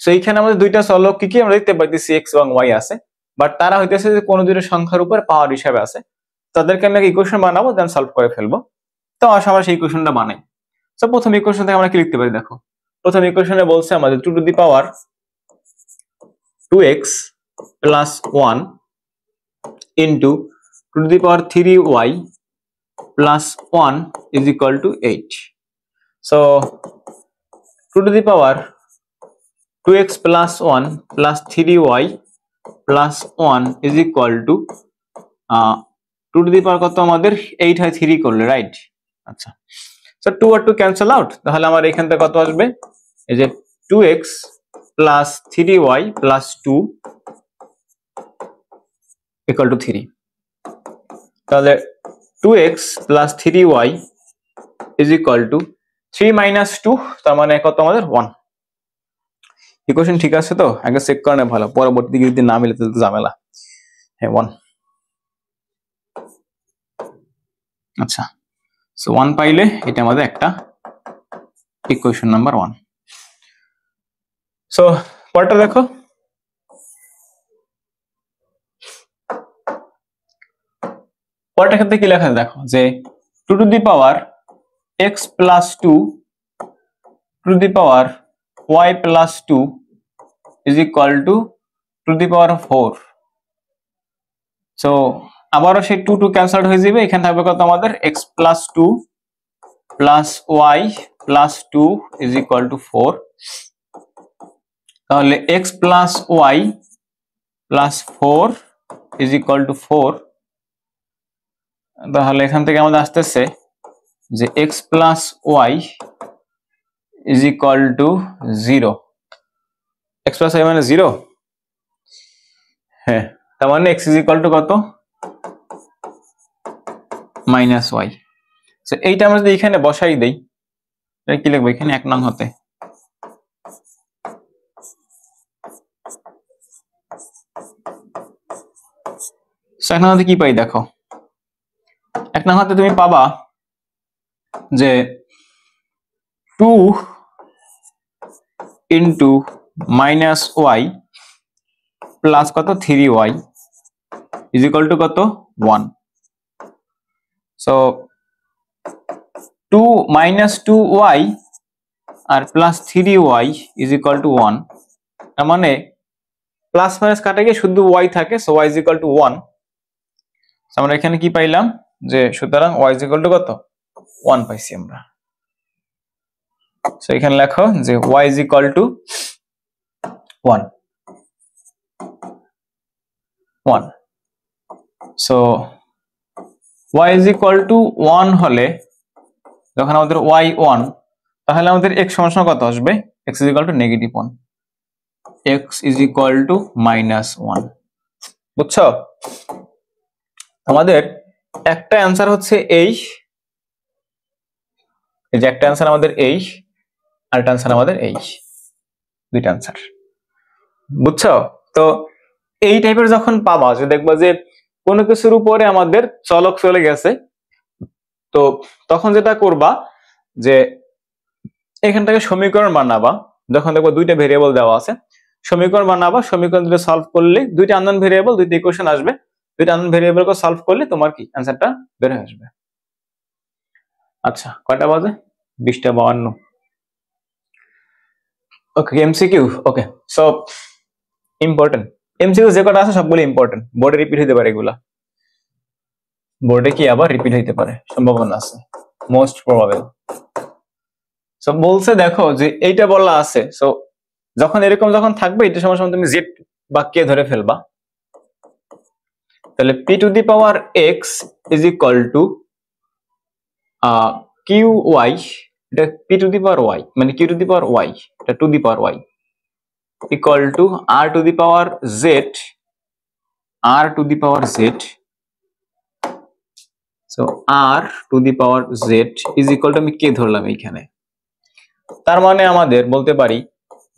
সো এইখানে আমাদের দুইটা চলক কি কি আমরা দেখতে পাইতেছি x এবং y আছে, বাট তারা হইতেছে যে কোনো দুইটা সংখ্যার উপর পাওয়ার হিসাবে আছে, তাদেরকে আমি একটা ইকুয়েশন বানাবো, দেন সলভ করে ফেলবো। তো আমরা সেই ইকুয়েশনটা বানাই। সো প্রথম ইকুয়েশন থেকে আমরা কি লিখতে পারি, দেখো প্রথম ইকুয়েশনে বলছে আমাদের 2 to the power 2x plus 1 into 2 to the power 3y plus 1 is equal to 8. So 2 to the power 2x plus 1 plus 3y plus 1 is equal to 2 to the power কত আমাদের 8 হয় 3 করলে, রাইট? আচ্ছা, সো 2 আর 2 ক্যান্সেল আউট, তাহলে আমার এখান থেকে কত আসবে, এই যে 2x plus 3y plus 2 equal to 3। তাহলে 2x plus 3y is equal to 3 minus 2, তার মানে কত আমাদের 1। ইকুয়েশন ঠিক আছে তো? আগে চেক করে নেওয়া ভালো, পরবর্তী দিকে যদি না মিলে তাহলে তো ঝামেলা। হ্যাঁ 1। আচ্ছা, সো 1 পাইলে এটা আমাদের একটা ইকুয়েশন নাম্বার 1। সো পরেরটা দেখো, পরেরটার ক্ষেত্রে কি লেখা আছে দেখো, যে 2 to the power x plus 2 to the power y plus 2 is equal to 2 to the power 4। So আবারও সেই 2 2 ক্যান্সেলড হয়ে যাবে, এখানে থাকবে কত আমাদের x plus 2 plus y plus 2 is equal to 4। তাহলে x plus y plus 4 is equal to 4। তাহলে এখান থেকে আমাদের আসতেছে যে x plus y is equal to 0। x plus y মানে 0, হ্যাঁ, তার মানে x is equal to কত, মাইনাস y। সো এইটা আমরা যদি এখানে বসাই দেই, এটা কি লিখবো এখানে 1 নং হতে, সো 1 নং হতে কি পাই দেখো, 1 নং হতে তুমি পাবা যে 2 into minus y plus কত 3y is equal to কত 1। সো 2 minus 2y আর প্লাস 3y is equal to 1, তার মানে প্লাস মাইনাস কাটা গিয়ে শুধু y থাকে, so y is equal to 1। আমরা এখানে কি পাইলাম, যে সুতরাং y is equal to কত 1 পাইছি আমরা। সো এখানে লেখো যে y is equal to 1। So y is equal to 1 হলে যখন আমাদের y 1, তাহলে আমাদের x সমান কত আসবে, x is equal to -1, x is equal to -1। বুঝছো? আমাদের একটা অ্যান্সার হচ্ছে এই যে একটা অ্যান্সার আমাদের এই, আর একটা অ্যান্সার আমাদের এই, দুইটা অ্যান্সার। বুঝছো? তো এই টাইপের যখন পাবা, যে দেখবা যে কোনো কিছুর উপরে আমাদের চলক চলে গেছে, তো তখন যেটা করবা যে এখান থেকে সমীকরণ বানাবা, যখন দেখবা দুইটা ভেরিয়েবল দেওয়া আছে, সমীকরণ বানাবা, সমীকরণ দুটো সলভ করলে দুইটা আননোন ভেরিয়েবল, দুইটা ইকুয়েশন আসবে, দুইটা আননোন ভেরিয়েবলকে সলভ করলে তোমার কি অ্যান্সারটা বের হয়ে আসবে। আচ্ছা, কয়টা বাজে, 20:52। ওকে, এমসিকিউ। ওকে, সো ইম্পর্টেন্ট এমসিকিউ যে কটা আছে সবগুলো ইম্পর্টেন্ট, বোর্ডে রিপিট হতে পারে, এগুলা বোর্ডে কি আবার রিপিট হইতে পারে, সম্ভাবনা আছে, মোস্ট প্রবাবল। সো বলছে দেখো যে এইটা বলা আছে, সো যখন এরকম যখন থাকবে এটা সময় তুমি জেড বা কে ধরে ফেলবা, তাহলে p to the power x is equal to Q Y, এটা p to the power y মানে q to the power y, এটা to the power y equal to r to the power z, r to the power z, so r to the power z is equal to আমি k ধরলাম এইখানে। তার মানে আমাদের বলতে পারি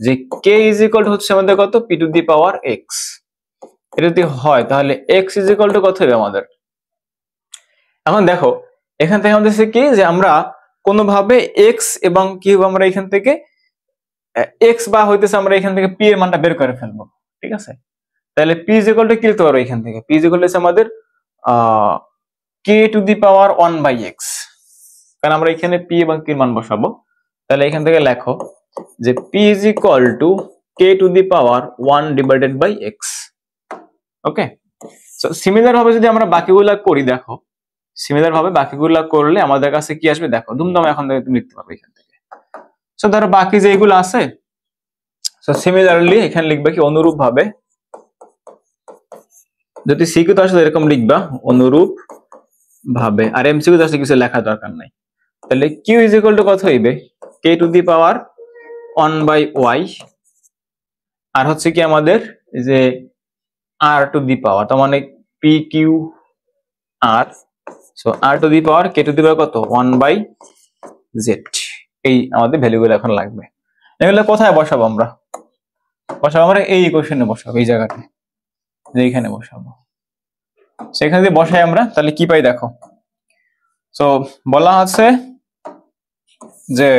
যে k ইজ ইকুয়াল টু হচ্ছে আমাদের কত, p to the power x। এটা যদি হয় তাহলে x ইজ ইকুয়াল টু কত হবে আমাদের। এখন দেখো এখান থেকে আমাদের কি যে আমরা কোনোভাবে x এবং কি আমরা এখান থেকে x বা হইতেছে আমরা এখান থেকে p এর মানটা বের করে ফেলবো, ঠিক আছে। তাহলে p ইজ ইকুয়াল টু কি লিখতে পারবো এখান থেকে, p ইজ ইকুয়াল টু আমাদের k to the power 1 by x, কারণ আমরা এখানে p এবং q এর মান বসাবো। তাহলে এখান থেকে লেখো যে p is equal to k to the power 1 divided by x। Okay, so similar ভাবে যদি আমরা বাকিগুলা করি, দেখো সিমিলার ভাবে বাকিগুলা করলে আমাদের কাছে কি আসবে দেখো, ধুমধাম এখন থেকে তুমি লিখতে পারবে এখান থেকে। সো ধরো বাকি যে এগুলো আছে, সো সিমিলারলি এখানে লিখবে কি অনুরূপ ভাবে, যদি সিকিউ তো আসলে এরকম লিখবা অনুরূপ ভাবে, আর এমসিকিউ তো আসলে কিছু লেখা দরকার নাই। তাহলে কিউ ইজ ইকুয়াল টু কত হইবে, k to the power 1 by y, আর হচ্ছে কি আমাদের যে আর টু দি পাওয়ার, তার মানে p q r, so r to the power k to the power কত 1 বাই জেড। এই আমাদের ভ্যালুগুলো এখন লাগবে। এগুলো কোথায় বসাবো আমরা, বসাবো আমরা এই ইকুয়েশনে বসাবো, এই জায়গাতে এইখানে বসাবো। সেখানে যদি বসাই আমরা তাহলে কি পাই দেখো, সো বলা আছে যে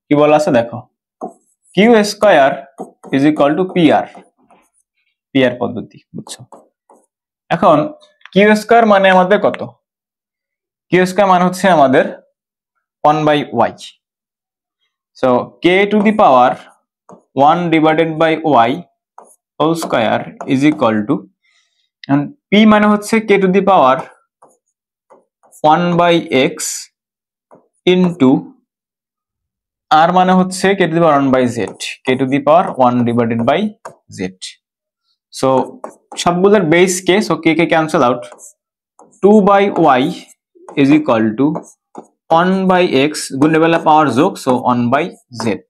কি বলা আছে দেখো, Q square is equal to PR, PR পদ্ধতি, বুঝছো। এখন কিউ স্কয়ার মানে আমাদের কত, কিউ স্কয়ার মানে হচ্ছে আমাদের 1 by y, so k to the power 1 divided by y whole square is equal to, p মানে হচ্ছে k to the power 1 by x into r মানে হচ্ছে k to the power 1 by z, k to the power 1 divided by Z. So সবগুলোর বেস কে, so k k cancel out, 2 by y is equal to 1 by x, গুণের বেলা পাওয়ার যোগ, so 1 by Z,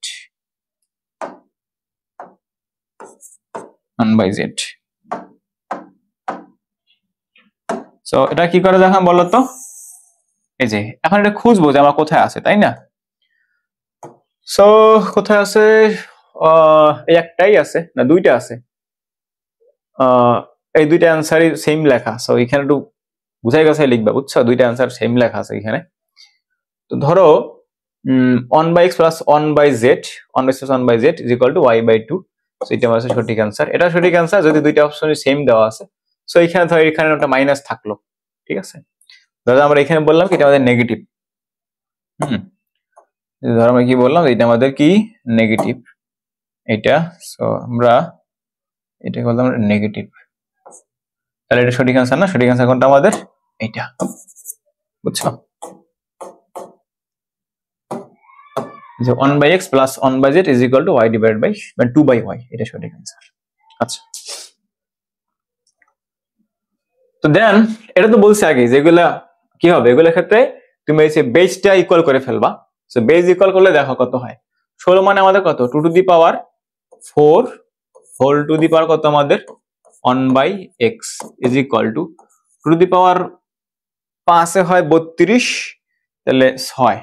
1 by Z. So এটা কি করে দেখেন বলো তো, এই যে এখন এটা খুঁজবো যে আমার কোথায় আছে, তাই না। সো কোথায় আছে, এই একটাই আছে না দুইটা আছে, এই দুইটা অ্যান্সারই সেম লেখা, সো এখানে একটু বুঝাই গেছে লিখবা, বুঝছো, দুইটা অ্যান্সার সেম লেখা আছে এখানে। তো ধরো 1 by X plus 1 by Z, 1 by 1 by Z is equal to Y by 2, so এটা আমার সঠিক অ্যান্সার। এটা সঠিক অ্যান্সার যদি দুইটা অপশনই সেম দেওয়া আছে। সো এখানে ধরো এখানে একটা মাইনাস থাকলো, ঠিক আছে। ধরো আমরা এখানে বললাম কি এটা আমাদের নেগেটিভ, ধরো আমরা কি বললাম এটা আমাদের কি নেগেটিভ, এটা, সো আমরা এটা বললাম নেগেটিভ, তাহলে এটা সঠিক অ্যান্সার না, সঠিক অ্যান্সার কোনটা আমাদের এইটা, বুঝছো, যে 1 by X plus 1 by Z is equal to Y divided by 2 by Y, এটা সঠিক অ্যান্সার। আচ্ছা, তো দেন এটা তো বলছি আগে যেগুলা কি হবে, এগুলোর ক্ষেত্রে তুমি এই যে বেসটা ইকুয়াল করে ফেলবা। সো বেস ইকুয়াল করলে দেখো কত হয়, 16 মানে আমাদের কত 2 to the power 4 whole to the power কত আমাদের 1 by x is equal to 2 to the power 5 এ হয় 32, তাহলে 6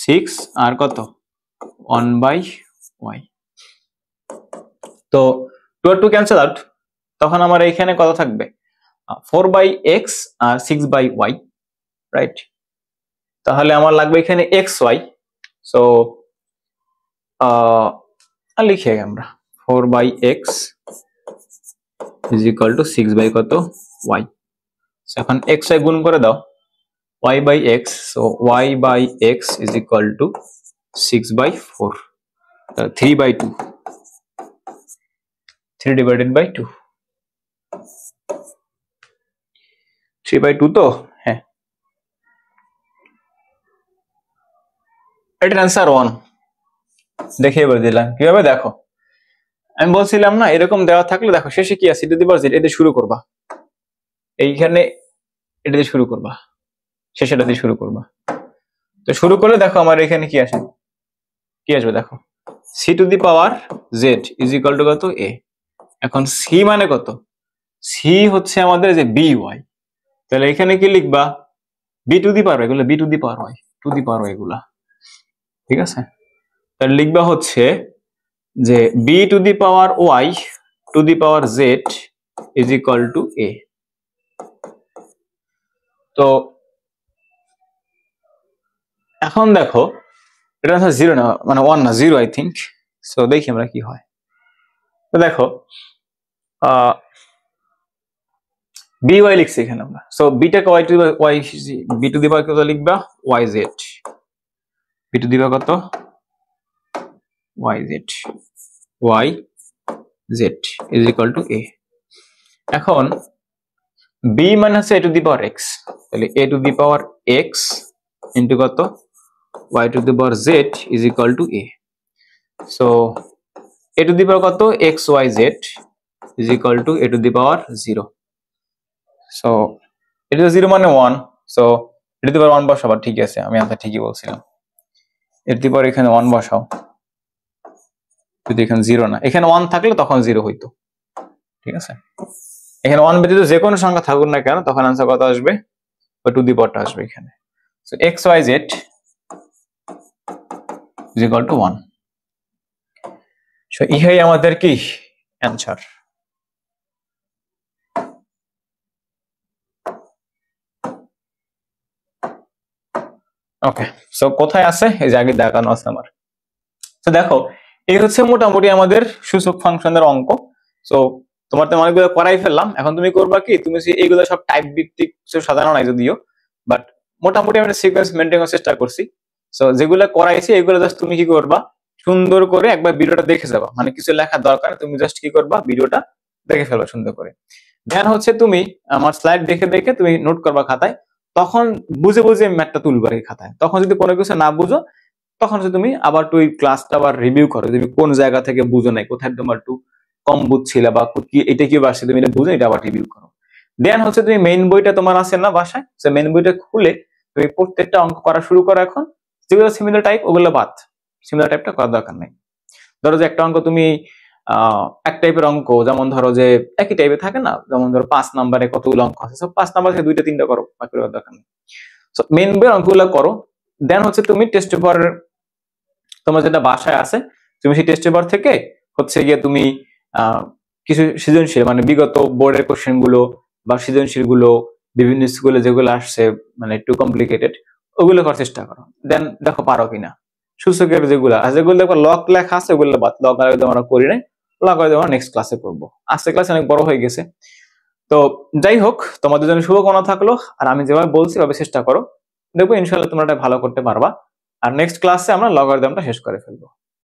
6 আর কত 1 বাই ওয়াই। তো 2 আর 2 ক্যান্সেল আউট, তখন আমার এখানে কত থাকবে 4 বাই এক্স আর 6 বাই ওয়াই, রাইট। তাহলে আমার লাগবে এখানে এক্স ওয়াই, সো লিখি আমরা 4 by x is equal to 6 by কত ওয়াই। এখন এক্স ওয়াই গুণ করে দাও, y by x, so y by x is equal to 6 by 4, 3 by 2, 3 divided by 2, 3 by 2 তো হ্যাঁ, এটার অ্যান্সার 1। দেখিয়ে বলে দিলাম কিভাবে, দেখো আমি বলছিলাম না এরকম দেওয়া থাকলে দেখো শেষে কি আছে, এটা শুরু করবা, এইখানে এটা দিয়ে শুরু করবা, শেষে এটা দিয়ে শুরু করবা। তো শুরু করলে দেখো আমার এখানে কি আসে, কি আসবে দেখো, C to the power Z is equal to কত এ। এখন সি মানে কত, সি হচ্ছে আমাদের যে বি ওয়াই, তাহলে এখানে কি লিখবা বি টু দি পাওয়ার, এগুলো b to the power y, to the power এগুলা, ঠিক আছে। তাহলে লিখবা হচ্ছে যে b to the power y to the power Z is equal to a. তো এখন দেখো এটা জিরো না, মানে ওয়ান না, জিরো আই থিঙ্ক। সো দেখি আমরা কি হয়। তো দেখো বি ওয়াই লিখছি এখানে আমরা, সো বিটাকে y to y, b to the power কত লিখবা y z, b to the power কত y z, y Z is equal to a. এখন বি মানে হচ্ছে এ টু দি পাওয়ার এক্স, তাহলে a to the power x into কত y to the power Z is equal to a. So a to the power কত x Y Z is equal to a to the power zero. So a to the zero মানে one, so a to the power one বসাবা, ঠিক আছে আমি আনসার ঠিকই বলছিলাম। এ টু দি পাওয়ার এখানে ওয়ান বসাও, যদি এখানে জিরো না, এখানে ওয়ান থাকলে তখন জিরো হইতো, ঠিক আছে। এখানে ওয়ান ব্যতীত যে কোনো সংখ্যা থাকুক না কেন তখন আনসার কত আসবে, ওই টু দি পাওয়ারটা আসবে এখানে। So X Y Z is equal to one. So ইহাই আমাদের কি অ্যান্সার। ওকে, সো কোথায় আছে, এই যে আগে দেখানো আছে আমার। তো দেখো এই হচ্ছে মোটামুটি আমাদের সূচক ফাংশনের অঙ্ক। সো তোমার তো অনেকগুলো করাই ফেললাম, এখন তুমি করবা কি, তুমি এইগুলো সব টাইপ ভিত্তিক সাজানো নাই যদিও, বাট মোটামুটি আমি সিকোয়েন্স মেনটেন করার চেষ্টা করছি। সো যেগুলো করাইছি এগুলো জাস্ট তুমি কি করবা, সুন্দর করে একবার ভিডিওটা দেখে যাবা, মানে কিছু লেখার দরকার, তুমি জাস্ট কি করবা ভিডিওটা দেখে ফেলো সুন্দর করে। দেন হচ্ছে তুমি আমার স্লাইড দেখে দেখে তুমি নোট করবা খাতায়, তখন বুঝে বুঝে ম্যাথটা তুলবা এই খাতায়। তখন যদি কোনো কিছু না বুঝো তখন হচ্ছে তুমি আবার তুই ক্লাসটা আবার রিভিউ করো, তুমি কোন জায়গা থেকে বুঝো নাই, কোথায় তোমার একটু কম বুঝছিলে বা কি এটা কি আসছে তুমি এটা বুঝো, এটা আবার রিভিউ করো। দেন হচ্ছে তুমি মেইন বইটা তোমার আছে না বাসায়, সে মেইন বইটা খুলে তুমি প্রত্যেকটা অঙ্ক করা শুরু করো। এখন যেগুলো সিমিলার টাইপ ওগুলো বাদ, সিমিলার টাইপটা করার দরকার নেই। ধরো যে একটা অঙ্ক তুমি এক টাইপের অঙ্ক, যেমন ধরো যে একই টাইপের থাকে না, যেমন ধরো 5 নম্বরে কতগুলো অঙ্ক আছে, সব 5 নম্বর থেকে 2টা 3টা করো, বাকি করার দরকার নেই। সো মেইন বইয়ের অঙ্কগুলো করো। দেন হচ্ছে তুমি টেস্ট পেপার তোমার যেটা বাসায় আছে, তুমি সেই টেস্ট পেপার থেকে হচ্ছে গিয়ে তুমি কিছু সৃজনশীল, মানে বিগত বোর্ডের কোশ্চেন গুলো বা সৃজনশীল গুলো বিভিন্ন স্কুলে যেগুলো আসছে মানে একটু কমপ্লিকেটেড, ওগুলো করার চেষ্টা করো। দেন দেখো পারো কিনা। সূচকের যেগুলো আছে, যেগুলো দেখো লক লেখা আছে ওগুলো বাদ, লক আমরা করি নাই, লক আমরা নেক্সট ক্লাসে করবো, আজকে ক্লাস অনেক বড় হয়ে গেছে। তো যাই হোক, তোমাদের জন্য শুভকামনা থাকলো, আর আমি যেভাবে বলছি ওভাবে চেষ্টা করো, দেখবো ইনশাল্লাহ তোমরা এটা ভালো করতে পারবা। আর নেক্সট ক্লাসে আমরা লগারিদমটা শেষ করে ফেলবো।